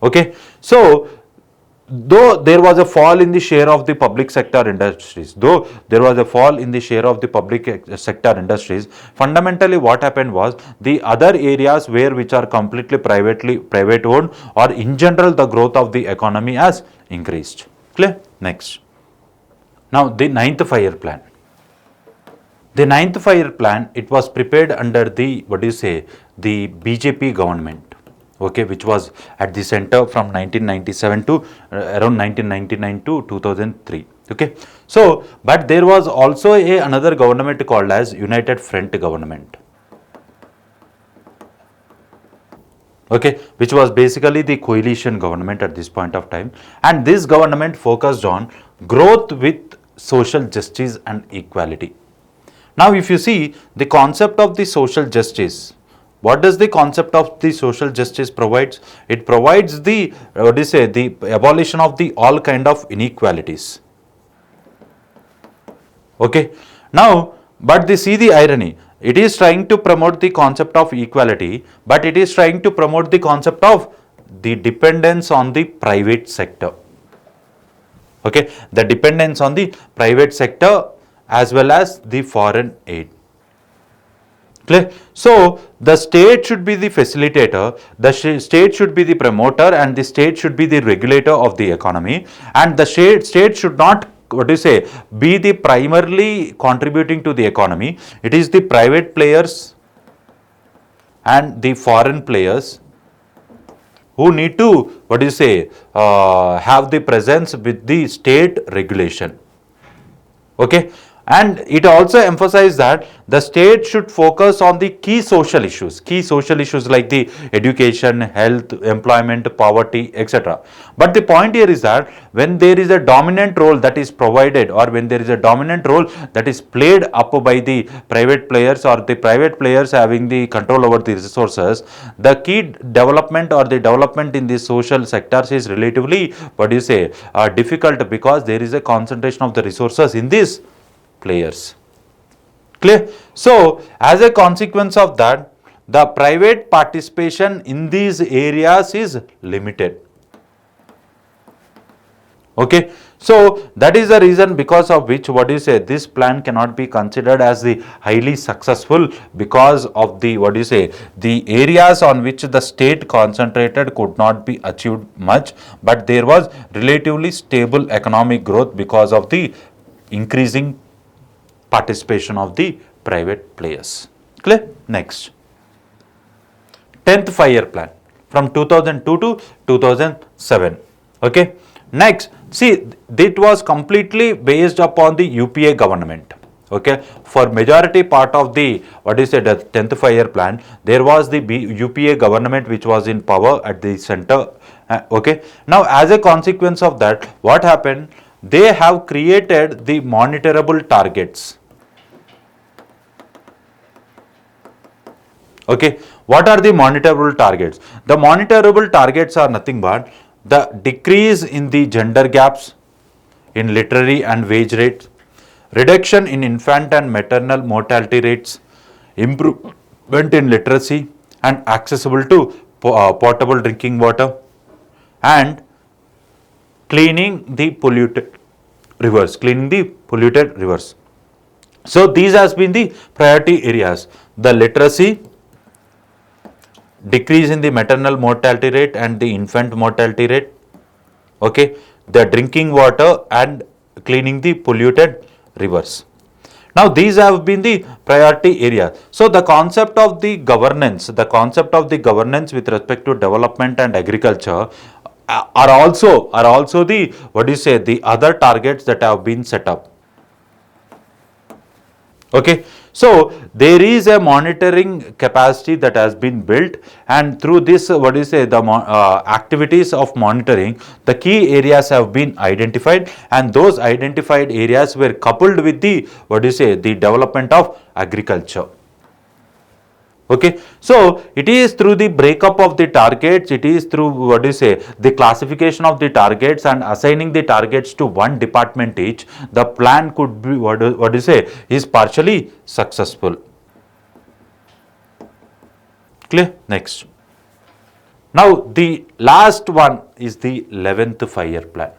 Okay, so though there was a fall in the share of the public sector industries, fundamentally what happened was the other areas which are completely private owned, or in general the growth of the economy has increased. Clear? Next. Now the 9th 5-year plan. The 9th 5-year plan, it was prepared under the the BJP government. Okay, which was at the center from 1997 to around 1999 to 2003. Okay, so but there was also another government called as United Front government. okay, which was basically the coalition government at this point of time, and this government focused on growth with social justice and equality. Now, if you see the concept of the social justice, what does the concept of the social justice provides? It provides the, what do you say, the abolition of the all kind of inequalities. Okay. Now, but they see the irony. It is trying to promote the concept of equality, but it is trying to promote the concept of the dependence on the private sector. Okay. The dependence on the private sector as well as the foreign aid. Clear? So, the state should be the facilitator, the state should be the promoter, and the state should be the regulator of the economy, and the state should not, what do you say, be the primarily contributing to the economy. It is the private players and the foreign players who need to, what do you say, have the presence with the state regulation. Okay. And it also emphasized that the state should focus on the key social issues like the education, health, employment, poverty, etc. But the point here is that when there is a dominant role that is provided, or when there is a dominant role that is played up by the private players, or the private players having the control over the resources, the key development or the development in the social sectors is relatively, what do you say, difficult, because there is a concentration of the resources in this players. Clear? So, as a consequence of that, the private participation in these areas is limited. Okay. So, that is the reason because of which, what do you say, this plan cannot be considered as the highly successful, because of the, what do you say, the areas on which the state concentrated could not be achieved much, but there was relatively stable economic growth because of the increasing participation of the private players. Clear? Next, 10th 5-year plan from 2002 to 2007. Okay. Next, see, it was completely based upon the UPA government. Okay. For majority part of the, what is it, the 10th 5-year plan, there was the UPA government which was in power at the center. Okay. Now, as a consequence of that, what happened? They have created the monitorable targets. Okay. What are the monitorable targets? The monitorable targets are nothing but the decrease in the gender gaps in literary and wage rates, reduction in infant and maternal mortality rates, improvement in literacy and accessible to potable drinking water, and cleaning the polluted rivers. So, these has been the priority areas: the literacy, decrease in the maternal mortality rate and the infant mortality rate, okay, the drinking water, and cleaning the polluted rivers. Now, these have been the priority areas. So, the concept of the governance with respect to development and agriculture are also the, what do you say, the other targets that have been set up. Okay. So, there is a monitoring capacity that has been built, and through this, what do you say, the activities of monitoring, the key areas have been identified, and those identified areas were coupled with the, what do you say, the development of agriculture. Okay. So, it is through the breakup of the targets, it is through, what do you say, the classification of the targets and assigning the targets to one department each, the plan could be, what do you say, is partially successful. Clear? Next. Now, the last one is the 11th 5-year plan.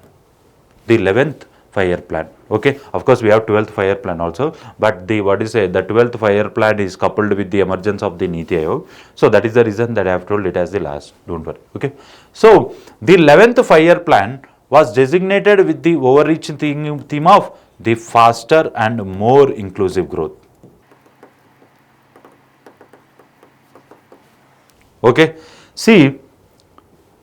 The 11th 5-year plan. Okay. Of course, we have 12th 5-year plan also, but the, what is it, the 12th 5-year plan is coupled with the emergence of the NITI Aayog. So, that is the reason that I have told it as the last. Don't worry. Okay. So, the 11th 5-year plan was designated with the overreaching theme of the faster and more inclusive growth. Okay. See,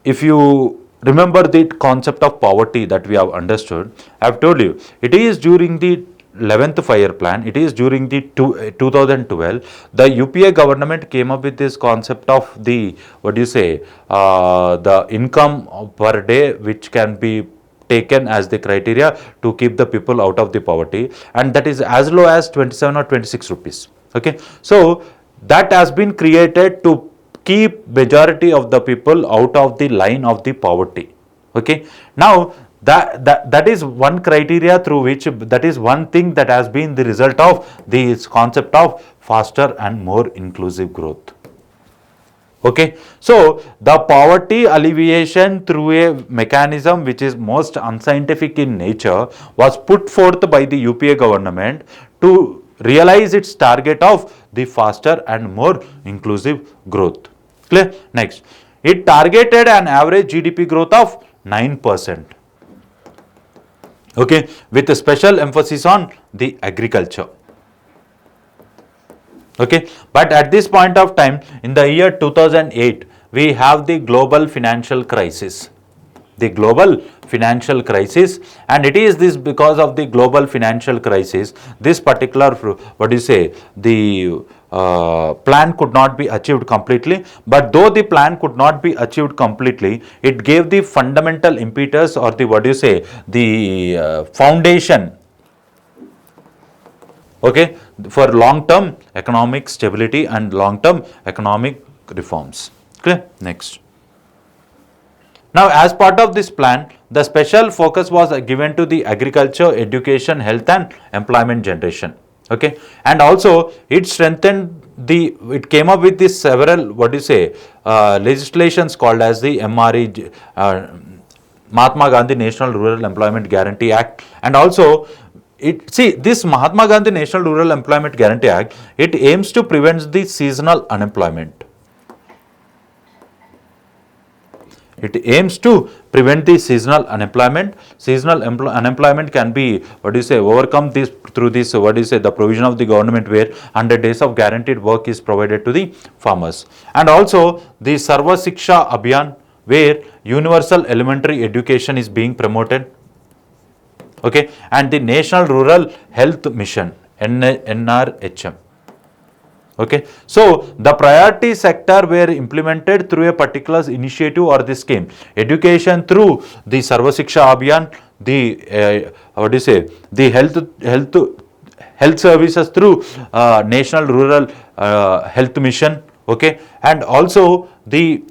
if you remember the concept of poverty that we have understood, I have told you, it is during the 11th 5-year plan, it is during the 2012, the UPA government came up with this concept of the, the income per day, which can be taken as the criteria to keep the people out of the poverty, and that is as low as 27 or 26 rupees. Okay, so that has been created to keep majority of the people out of the line of the poverty. Okay, now that is one criteria through which, that is one thing that has been the result of this concept of faster and more inclusive growth. Okay, so the poverty alleviation through a mechanism which is most unscientific in nature was put forth by the UPA government to realize its target of the faster and more inclusive growth. Clear? Next, it targeted an average GDP growth of 9%. Okay, with a special emphasis on the agriculture. Okay, but at this point of time, in the year 2008, we have the global financial crisis. The global financial crisis, and it is this because of the global financial crisis, this particular, the plan could not be achieved completely. But though the plan could not be achieved completely, it gave the fundamental impetus, or the the foundation, okay, for long-term economic stability and long-term economic reforms. Clear? Next. Now, as part of this plan, the special focus was given to the agriculture, education, health and employment generation. Okay, and also it strengthened it came up with this several, legislations called as the MRE, Mahatma Gandhi National Rural Employment Guarantee Act, and also this Mahatma Gandhi National Rural Employment Guarantee Act, it aims to prevent the seasonal unemployment. It aims to prevent the seasonal unemployment. Seasonal unemployment can be, overcome this through this, the provision of the government where 100 days of guaranteed work is provided to the farmers. And also the Sarva Shiksha Abhiyan, where universal elementary education is being promoted. Okay, and the National Rural Health Mission, NRHM. Okay, so the priority sector were implemented through a particular initiative or the scheme. Education through the Sarva Shiksha Abhiyan, the the health services through National Rural Health Mission. Okay, and also the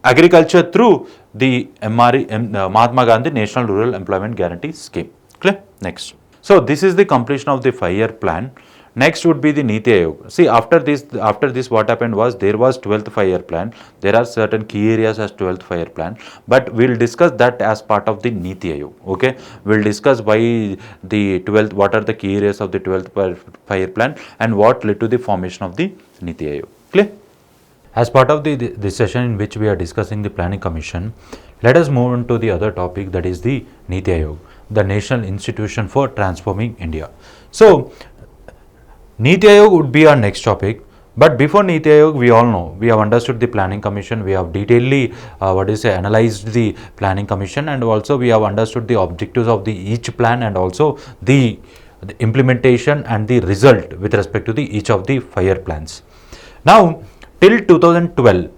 agriculture through the Mahatma Gandhi National Rural Employment Guarantee Scheme. Clear? Next. So this is the completion of the 5-year plan. Next would be the NITI Aayog. See, after this what happened was, there was 12th 5-year plan. There are certain key areas as 12th 5-year plan, but we'll discuss that as part of the NITI Aayog. Okay, we'll discuss why the 12th, what are the key areas of the 12th 5-year plan and what led to the formation of the NITI Aayog. Clear? As part of this session in which we are discussing the Planning Commission, let us move on to the other topic, that is the NITI Aayog, the National Institution for Transforming India. So, NITI Aayog would be our next topic, but before NITI Aayog, we all know, we have understood the Planning Commission, we have detailedly analyzed the Planning Commission, and also we have understood the objectives of each plan, and also the implementation and the result with respect to each of the 5-year plans. Now, till 2012,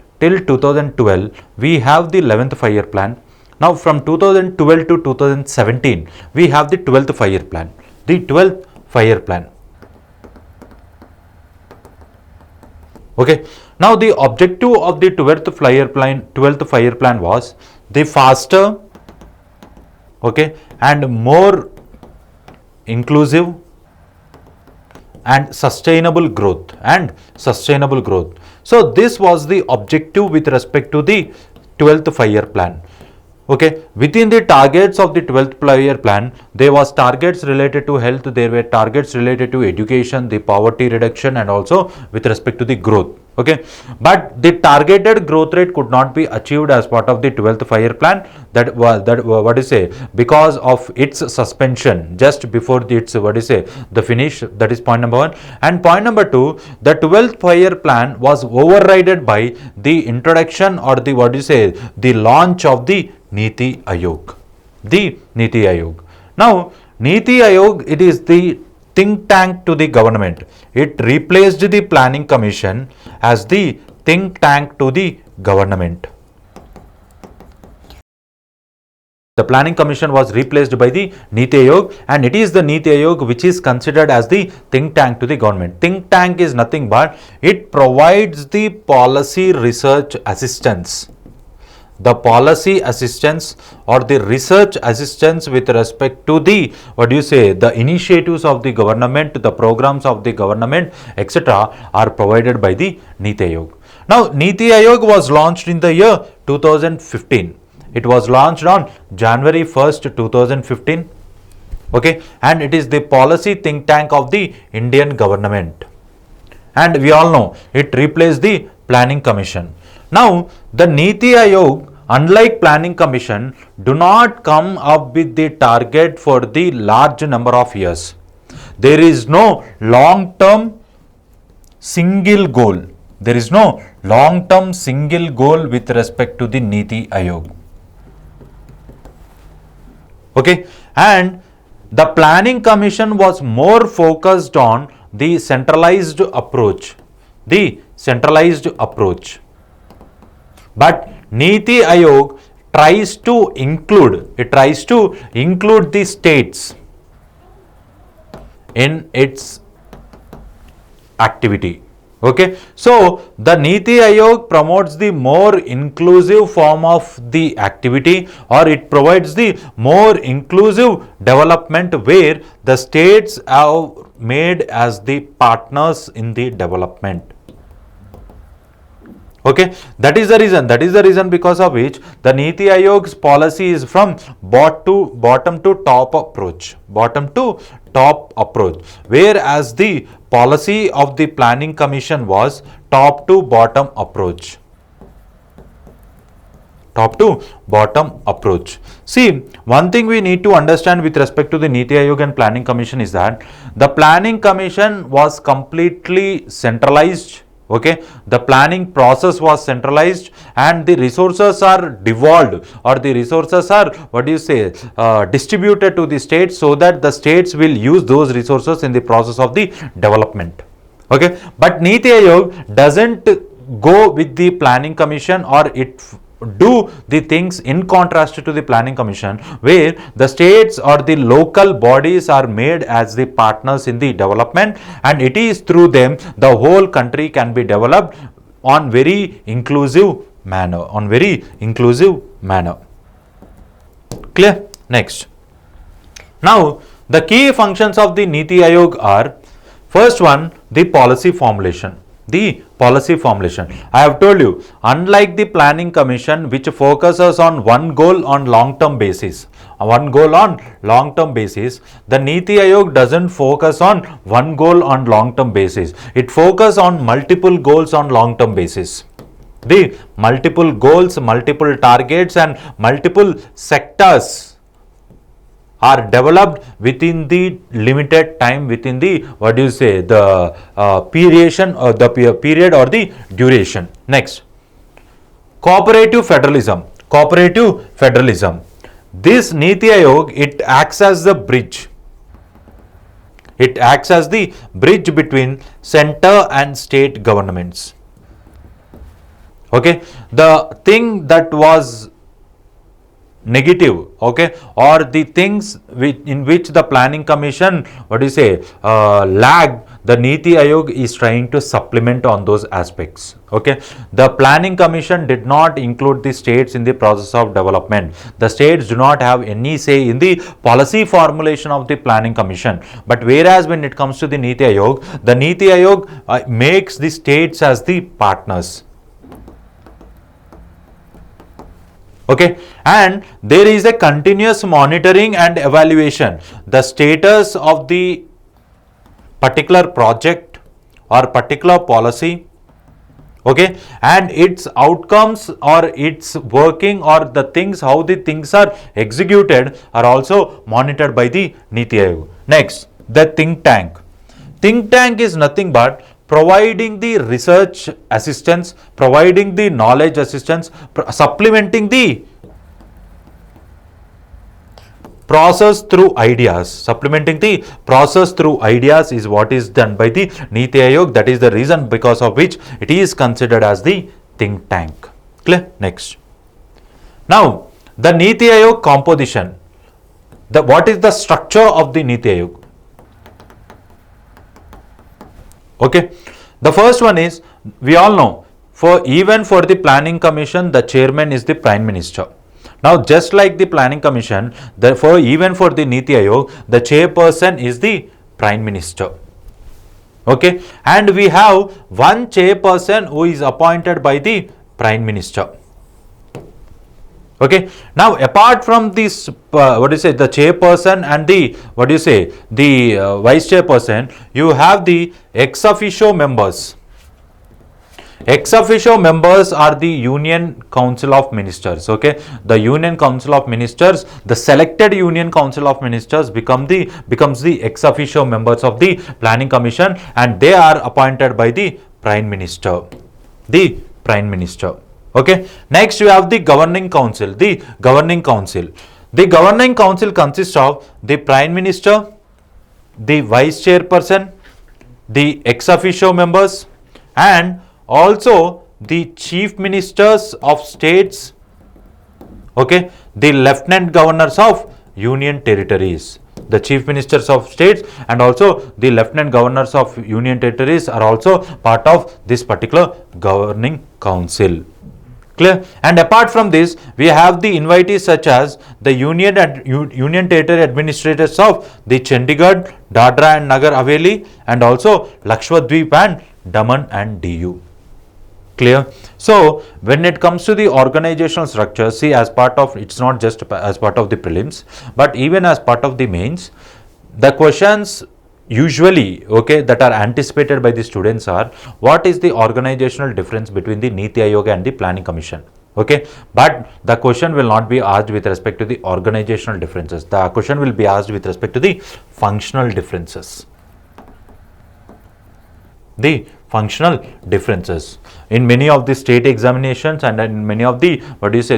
we have the 11th 5-year plan. Now, from 2012 to 2017, we have the 12th 5-year plan. The 12th 5-year plan. Okay. Now, the objective of the 12th 5-year plan was the faster, okay, and more inclusive and sustainable growth. So, this was the objective with respect to the 12th 5-year plan. Okay, within the targets of the 12th 5-year plan, there was targets related to health, there were targets related to education, the poverty reduction, and also with respect to the growth. Okay, but the targeted growth rate could not be achieved as part of the 12th 5-year plan. Because of its suspension just before its the finish. That is point number 1. And point number 2, the 12th 5-year plan was overridden by the introduction or the launch of the NITI Aayog. Now, NITI Aayog, it is the think tank to the government. It replaced the Planning Commission as the think tank to the government. The Planning Commission was replaced by the NITI Aayog, and it is the NITI Aayog which is considered as the think tank to the government. Think tank is nothing but it provides the policy research assistance. The policy assistance or the research assistance with respect to the, the initiatives of the government, the programs of the government, etc. are provided by the NITI Aayog. Now, NITI Aayog was launched in the year 2015. It was launched on January 1st, 2015. Okay, and it is the policy think tank of the Indian government. And we all know it replaced the Planning Commission. Now, the NITI Aayog, unlike Planning Commission, do not come up with the target for the large number of years. There is no long-term single goal. There is no long-term single goal with respect to the NITI Aayog. Okay, and the Planning Commission was more focused on the centralized approach. The centralized approach. But NITI Aayog tries to include the states in its activity. Okay, so the NITI Aayog promotes the more inclusive form of the activity, or it provides the more inclusive development where the states are made as the partners in the development. Okay, that is the reason because of which the NITI Aayog's policy is from bottom to top approach, whereas the policy of the Planning Commission was top to bottom approach. See, one thing we need to understand with respect to the NITI Aayog and Planning Commission is that the Planning Commission was completely centralized. Okay, the planning process was centralized and the resources are devolved, or the resources are distributed to the states, so that the states will use those resources in the process of the development. Okay, but NITI Aayog doesn't go with the Planning Commission, or it do the things in contrast to the Planning Commission, where the states or the local bodies are made as the partners in the development, and it is through them the whole country can be developed on very inclusive manner. Clear? Next. Now, the key functions of the NITI Aayog are: first one, the policy formulation. I have told you, unlike the Planning Commission, which focuses on one goal on long-term basis, the NITI Aayog doesn't focus on one goal on long-term basis. It focuses on multiple goals on long-term basis. The multiple goals, multiple targets, and multiple sectors are developed within the limited time, within the period or the duration. Next, cooperative federalism. This NITI Aayog, it acts as the bridge. Between center and state governments. Okay, the thing that was negative, okay, or the things in which the Planning Commission lagged, the NITI Aayog is trying to supplement on those aspects. Okay, the Planning Commission did not include the states in the process of development. The states do not have any say in the policy formulation of the Planning Commission. But whereas when it comes to the NITI Aayog, the NITI Aayog makes the states as the partners. Okay, and there is a continuous monitoring and evaluation. The status of the particular project or particular policy, okay, and its outcomes or its working or the things, how the things are executed, are also monitored by the NITI Aayog. Next, the think tank. Think tank is nothing but providing the research assistance, providing the knowledge assistance, supplementing the process through ideas. Supplementing the process through ideas is what is done by the NITI Aayog. That is the reason because of which it is considered as the think tank. Clear? Next. Now, the NITI Aayog composition. What is the structure of the NITI Aayog? Okay. The first one is, we all know, even for the planning commission, the chairman is the prime minister. Now, just like the planning commission, therefore, even for the NITI Aayog, the chairperson is the prime minister. Okay. And we have one chairperson who is appointed by the prime minister. Okay. Now, apart from this, the chairperson and the, the vice chairperson, you have the ex officio members. Ex officio members are the Union Council of Ministers. Okay. The Union Council of Ministers, the selected Union Council of Ministers becomes the ex officio members of the Planning Commission, and they are appointed by the Prime Minister. The Prime Minister. Okay. Next, you have the Governing Council. The Governing Council. The Governing Council consists of the Prime Minister, the Vice Chairperson, the ex officio members, and also the Chief Ministers of States, okay, the Lieutenant Governors of Union Territories. The Chief Ministers of States and also the Lieutenant Governors of Union Territories are also part of this particular Governing Council. Clear? And apart from this, we have the invitees such as the Union Territory Administrators of the Chandigarh, Dadra and Nagar Haveli, and also Lakshadweep and Daman and Diu. Clear? So, when it comes to the organizational structure, see, as part of, it's not just as part of the prelims, but even as part of the mains, the questions usually, okay, that are anticipated by the students are, what is the organizational difference between the NITI Aayog and the Planning Commission? Okay, but the question will not be asked with respect to the organizational differences. The question will be asked with respect to the functional differences. The functional differences. In many of the state examinations and in many of the,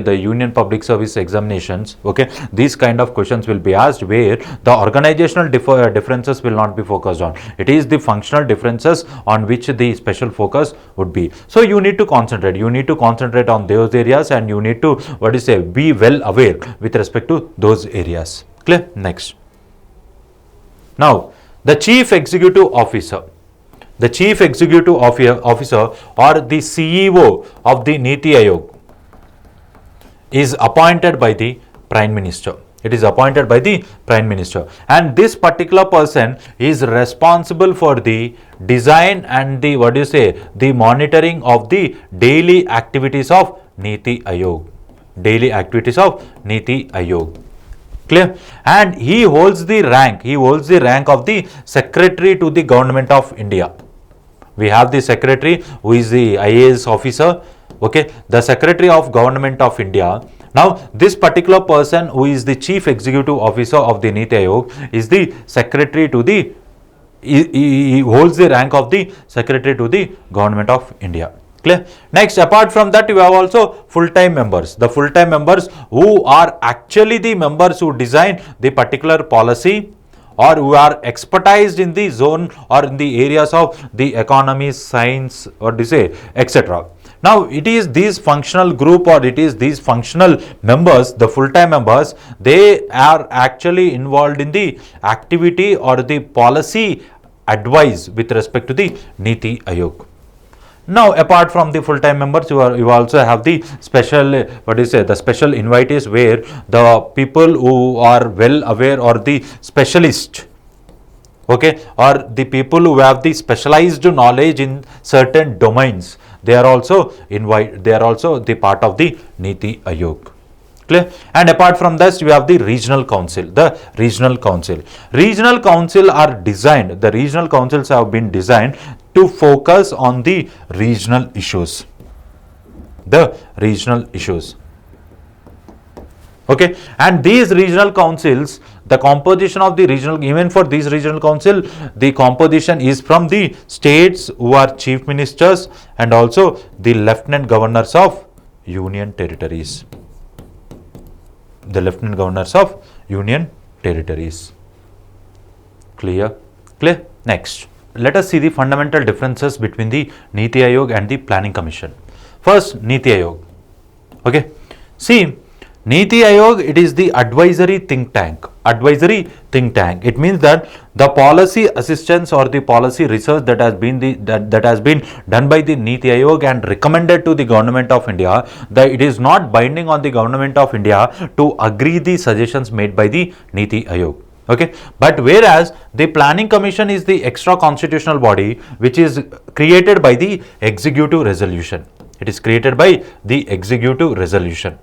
the Union Public Service examinations, okay, these kind of questions will be asked where the organizational differences will not be focused on. It is the functional differences on which the special focus would be. So, you need to concentrate. You need to concentrate on those areas and you need to, be well aware with respect to those areas. Clear? Next. Now, the Chief Executive Officer. The Chief Executive Officer or the CEO of the NITI Aayog is appointed by the Prime Minister. It is appointed by the Prime Minister, and this particular person is responsible for the design and the, the monitoring of the daily activities of NITI Aayog. Daily activities of NITI Aayog. Clear? And he holds the rank. He holds the rank of the Secretary to the Government of India. We have the secretary who is the IAS officer, okay, the Secretary of Government of India. Now, this particular person who is the Chief Executive Officer of the NITI Aayog is the Secretary to the, he holds the rank of the Secretary to the Government of India. Clear? Next, apart from that, you have also full-time members. The full-time members who are actually the members who design the particular policy, or who are expertised in the zone or in the areas of the economy, science, or etc. Now, it is these functional group or it is these functional members, the full-time members, they are actually involved in the activity or the policy advice with respect to the NITI Aayog. Now, apart from the full-time members, you also have the special, the special invitees where the people who are well aware or the specialist, okay, or the people who have the specialized knowledge in certain domains, they are also the part of the NITI Aayog. Clear? And apart from this, you have the regional council. The regional council. Regional council are designed, the regional councils have been designed to focus on the regional issues. The regional issues. Okay, and these regional councils, the composition of the regional, even for these regional council, the composition is from the states who are chief ministers and also the lieutenant governors of union territories. The lieutenant governors of union territories. Clear? Clear? Next, let us see the fundamental differences between the NITI Aayog and the Planning Commission. First, NITI Aayog. Okay, see, NITI Aayog, it is the advisory think tank. Advisory think tank. It means that the policy assistance or the policy research that has been that has been done by the NITI Aayog and recommended to the Government of India, that it is not binding on the Government of India to agree the suggestions made by the NITI Aayog. Okay, but whereas the Planning Commission is the extra constitutional body which is created by the executive resolution. It is created by the executive resolution.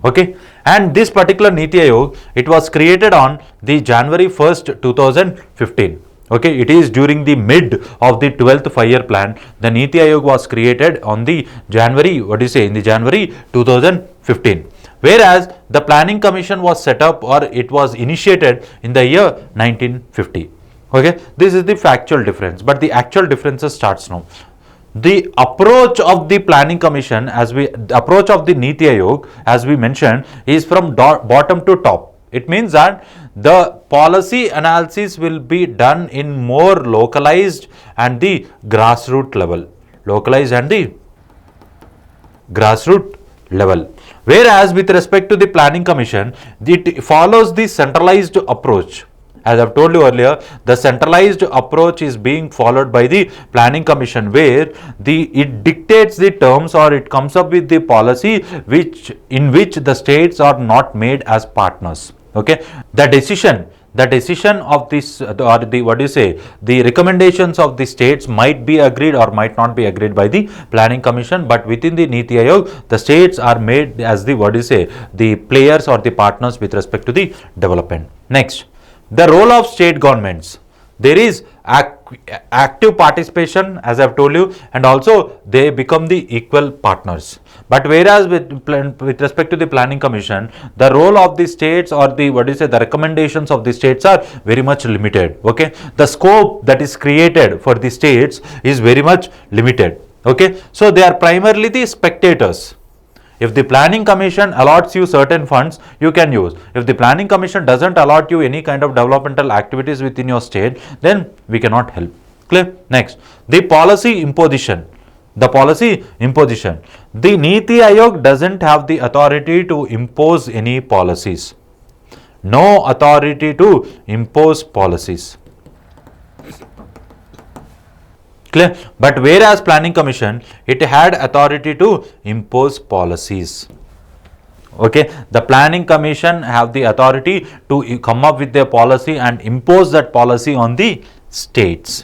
Okay, and this particular NITI Aayog, it was created on the January 1st, 2015. Okay, it is during the mid of the 12th 5-year plan. The NITI Aayog was created on the January, in the January 2015. Whereas the Planning Commission was set up, or it was initiated in the year 1950. Okay, this is the factual difference, but the actual differences starts now. The approach of the Planning Commission, the approach of the NITI Aayog, as we mentioned, is from bottom to top. It means that the policy analysis will be done in more localized and the grassroots level. Localized and the grassroots level. Whereas with respect to the Planning Commission, it follows the centralized approach. As I have told you earlier, the centralized approach is being followed by the Planning Commission, where it dictates the terms, or it comes up with the policy in which the states are not made as partners. Okay, the decision of this, or the recommendations of the states might be agreed or might not be agreed by the Planning Commission, but within the NITI Aayog, the states are made as the players or the partners with respect to the development. Next, the role of state governments. There is active participation, as I have told you, and also they become the equal partners. But whereas with respect to the Planning Commission, the role of the states, or the recommendations of the states are very much limited. Okay, the scope that is created for the states is very much limited. Okay, so they are primarily the spectators. If the Planning Commission allots you certain funds, you can use. If the Planning Commission doesn't allot you any kind of developmental activities within your state, then we cannot help. Clear? Next, the policy imposition. The policy imposition. The NITI Aayog doesn't have the authority to impose any policies. No authority to impose policies. Clear? But whereas Planning Commission, it had authority to impose policies. Okay, the Planning Commission have the authority to come up with their policy and impose that policy on the states.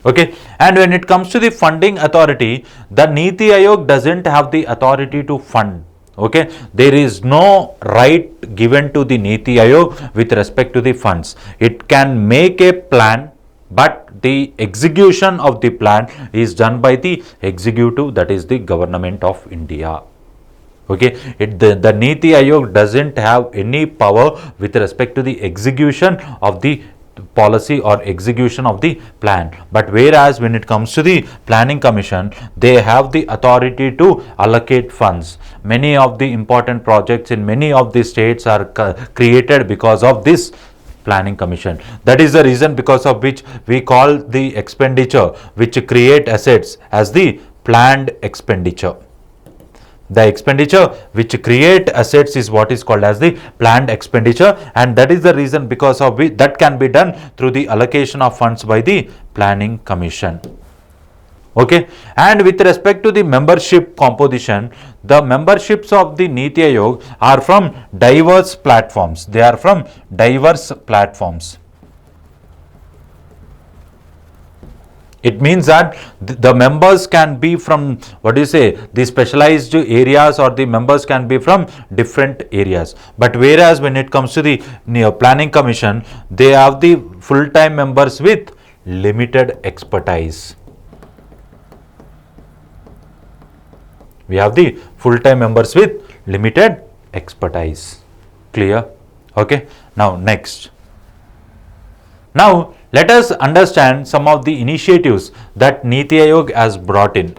Okay, and when it comes to the funding authority, the NITI Aayog doesn't have the authority to fund. Okay, there is no right given to the NITI Aayog with respect to the funds. It can make a plan, but the execution of the plan is done by the executive, that is the Government of India. Okay, the NITI Aayog doesn't have any power with respect to the execution of the policy or execution of the plan. But whereas when it comes to the Planning Commission, they have the authority to allocate funds. Many of the important projects in many of the states are created because of this Planning Commission. That is the reason because of which we call the expenditure which create assets as the planned expenditure. The expenditure which create assets is what is called as the planned expenditure, and that is the reason because of which that can be done through the allocation of funds by the Planning Commission. Okay, and with respect to the membership composition, the memberships of the NITI Aayog are from diverse platforms. They are from diverse platforms. It means that the members can be from the specialized areas, or the members can be from different areas. But whereas when it comes to the Planning Commission, they have the full-time members with limited expertise. We have the full-time members with limited expertise. Clear? Okay. Now next. Now let us understand some of the initiatives that NITI Aayog has brought in.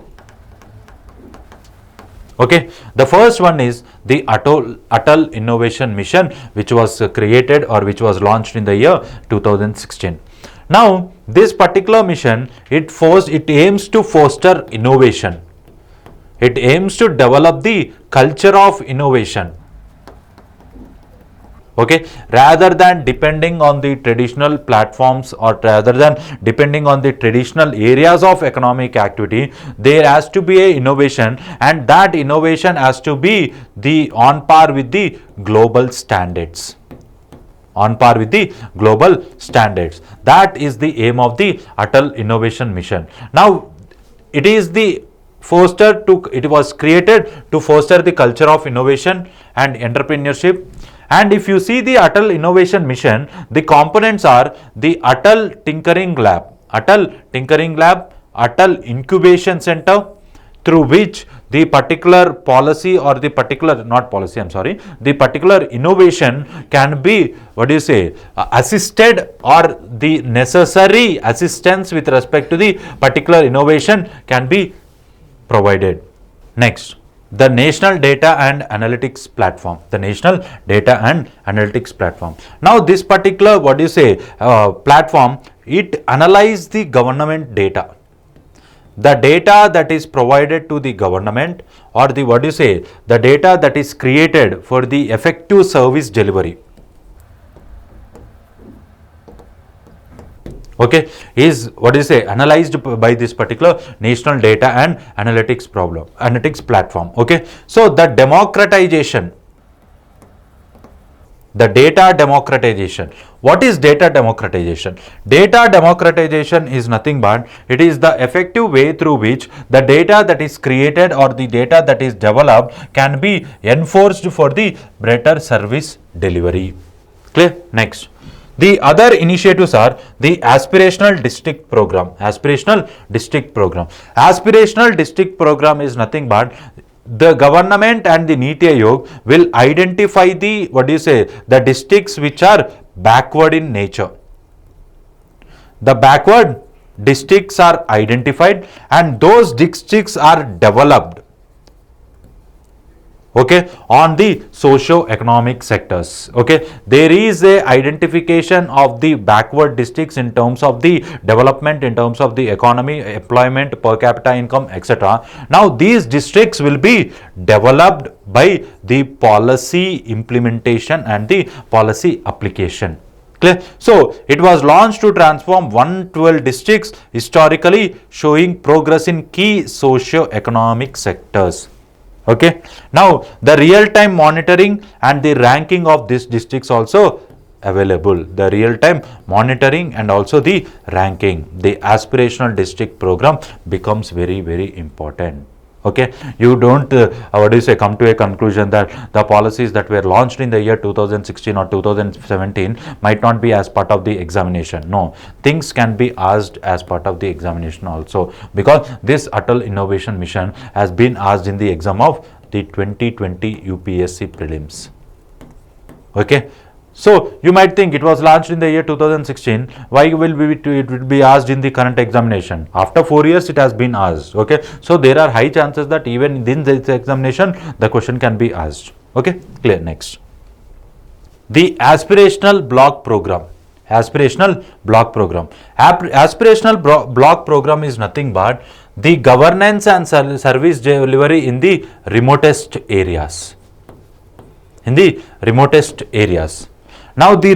Okay, the first one is the Atal Innovation Mission, which was created or which was launched in the year 2016. Now, this particular mission, it aims to foster innovation. It aims to develop the culture of innovation. Okay, rather than depending on the traditional platforms or rather than depending on the traditional areas of economic activity, there has to be a innovation, and that innovation has to be the on par with the global standards. On par with the global standards. That is the aim of the Atal Innovation Mission. Now, it is the it was created to foster the culture of innovation and entrepreneurship. And if you see the Atal Innovation Mission, the components are the Atal Tinkering Lab, Atal Incubation Center, through which the particular policy or the particular, not policy, I'm sorry, the particular innovation can be, assisted, or the necessary assistance with respect to the particular innovation can be provided. Next, the National Data and Analytics Platform. The National Data and Analytics Platform. Now, this particular, platform, it analyzes the government data. The data that is provided to the government, or the the data that is created for the effective service delivery. Okay, is analyzed by this particular National Data and Analytics Platform. Okay, so the democratization, the data democratization. What is data democratization? Data democratization is nothing but it is the effective way through which the data that is created or the data that is developed can be enforced for the better service delivery. Clear? Next. The other initiatives are the Aspirational District Program. Aspirational District Program. Aspirational District Program is nothing but the government and the NITI Aayog will identify the, the districts which are backward in nature. The backward districts are identified and those districts are developed. Okay, on the socio-economic sectors. Okay, there is a identification of the backward districts in terms of the development, in terms of the economy, employment, per capita income, etc. Now, these districts will be developed by the policy implementation and the policy application. Clear? So, it was launched to transform 112 districts historically, showing progress in key socio-economic sectors. Okay. Now, the real-time monitoring and the ranking of these districts also available. The real-time monitoring and also the ranking. The aspirational district program becomes very, very important. Okay, you don't come to a conclusion that the policies that were launched in the year 2016 or 2017 might not be as part of the examination. No, things can be asked as part of the examination also, because this Atal Innovation Mission has been asked in the exam of the 2020 UPSC Prelims. Okay. So, you might think it was launched in the year 2016, why it will be asked in the current examination? After 4 years, it has been asked. Okay. So, there are high chances that even in this examination, the question can be asked. Okay. Clear. Next. The Aspirational Block Program. Aspirational Block Program. Aspirational Block Program is nothing but the governance and service delivery in the remotest areas. In the remotest areas. Now, the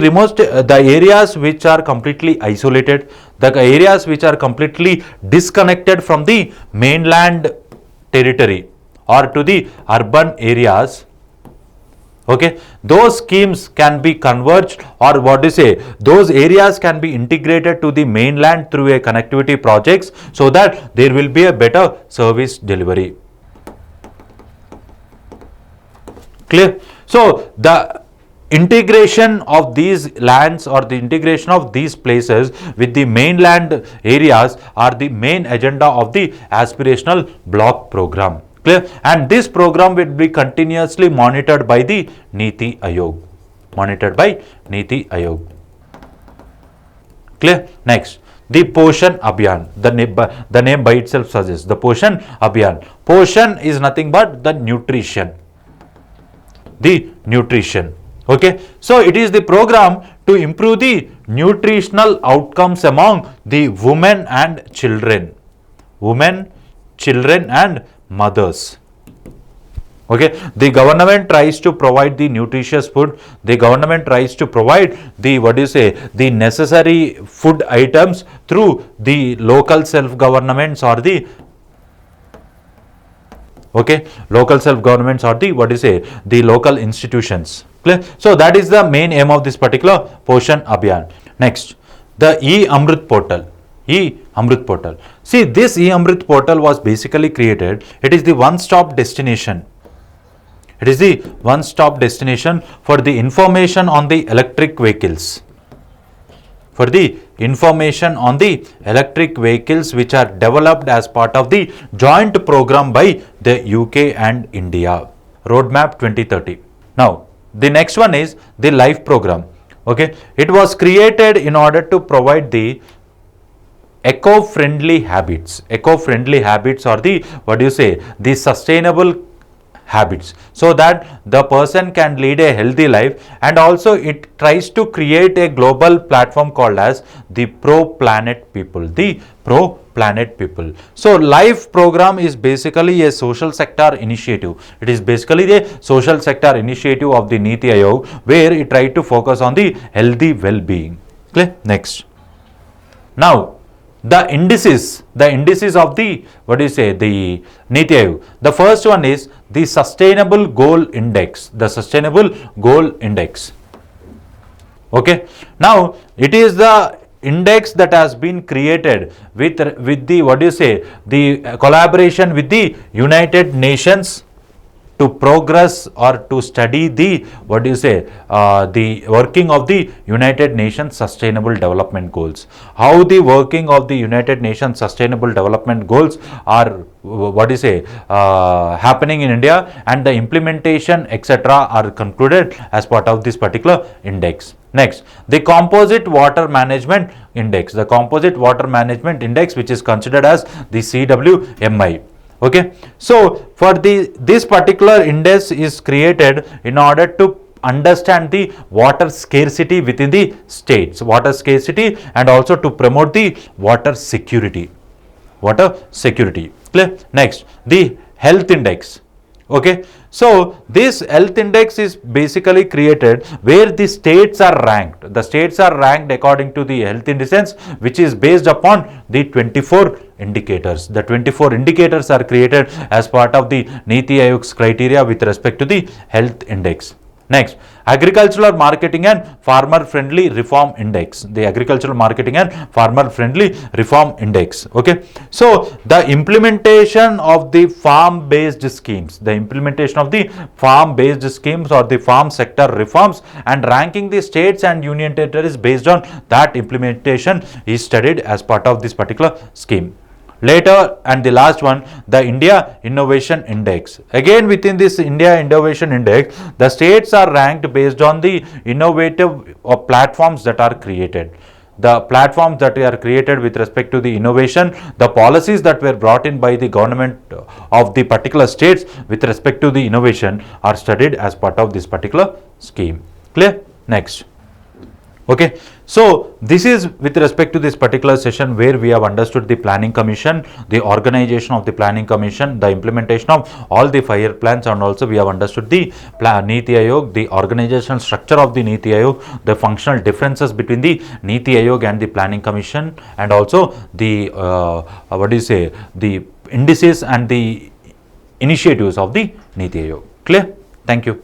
areas which are completely isolated, the areas which are completely disconnected from the mainland territory or to the urban areas, okay, those schemes can be converged, or those areas can be integrated to the mainland through a connectivity projects, so that there will be a better service delivery. Clear? So, the integration of these lands or the integration of these places with the mainland areas are the main agenda of the aspirational block program. Clear? And this program will be continuously monitored by the NITI Aayog. Monitored by NITI Aayog. Clear? Next. The Poshan Abhiyan, the name by itself suggests, the Poshan Abhiyan. Poshan is nothing but the nutrition. The nutrition. Okay, so it is the program to improve the nutritional outcomes among the women and children. Women, children and mothers. Okay, the government tries to provide the nutritious food. The government tries to provide the, the necessary food items through the local self-governments or the, local self-governments or the, the local institutions. Clear? So that is the main aim of this particular Poshan Abhiyan. Next, the E-Amrit portal. E-Amrit portal. See, this E-Amrit portal was basically created. It is the one-stop destination. It is the one-stop destination for the information on the electric vehicles. For the information on the electric vehicles which are developed as part of the joint program by the UK and India. Roadmap 2030. Now, the next one is the LIFE program. Okay, it was created in order to provide the eco-friendly habits. Eco-friendly habits or the, the sustainable habits, so that the person can lead a healthy life, and also it tries to create a global platform called as the pro-planet people. The pro-planet people. So LIFE program is basically a social sector initiative. It is basically the social sector initiative of the NITI Aayog, where it tried to focus on the healthy well-being. Clear? Next. Now, the indices of the, the NITI Aayog. The first one is the Sustainable Goal Index. The Sustainable Goal Index. Okay. Now, it is the index that has been created with the, the collaboration with the United Nations to progress or to study the, the working of the United Nations Sustainable Development Goals. How the working of the United Nations Sustainable Development Goals are, happening in India, and the implementation, etc. are concluded as part of this particular index. Next, the Composite Water Management Index. The Composite Water Management Index, which is considered as the CWMI. Okay, so for this particular index is created in order to understand the water scarcity within the states, water scarcity, and also to promote the water security. Water security. Clear? Next, the health index. Okay, so this health index is basically created where the states are ranked. The states are ranked according to the health indices, which is based upon the 24 indicators. The 24 indicators are created as part of the NITI Aayog's criteria with respect to the health index. Next, Agricultural Marketing and Farmer Friendly Reform Index. The Agricultural Marketing and Farmer Friendly Reform Index. Okay, so the implementation of the farm-based schemes, the implementation of the farm-based schemes or the farm sector reforms, and ranking the states and union territories based on that implementation is studied as part of this particular scheme. Later, and the last one, the India Innovation Index. Again, within this India Innovation Index, the states are ranked based on the innovative platforms that are created. The platforms that are created with respect to the innovation, the policies that were brought in by the government of the particular states with respect to the innovation are studied as part of this particular scheme. Clear? Next. Okay, so this is with respect to this particular session where we have understood the planning commission, the organization of the planning commission, the implementation of all the 5-year plans, and also we have understood the NITI Aayog, the organizational structure of the NITI Aayog, the functional differences between the NITI Aayog and the planning commission, and also the the indices and the initiatives of the NITI Aayog. Clear? Thank you.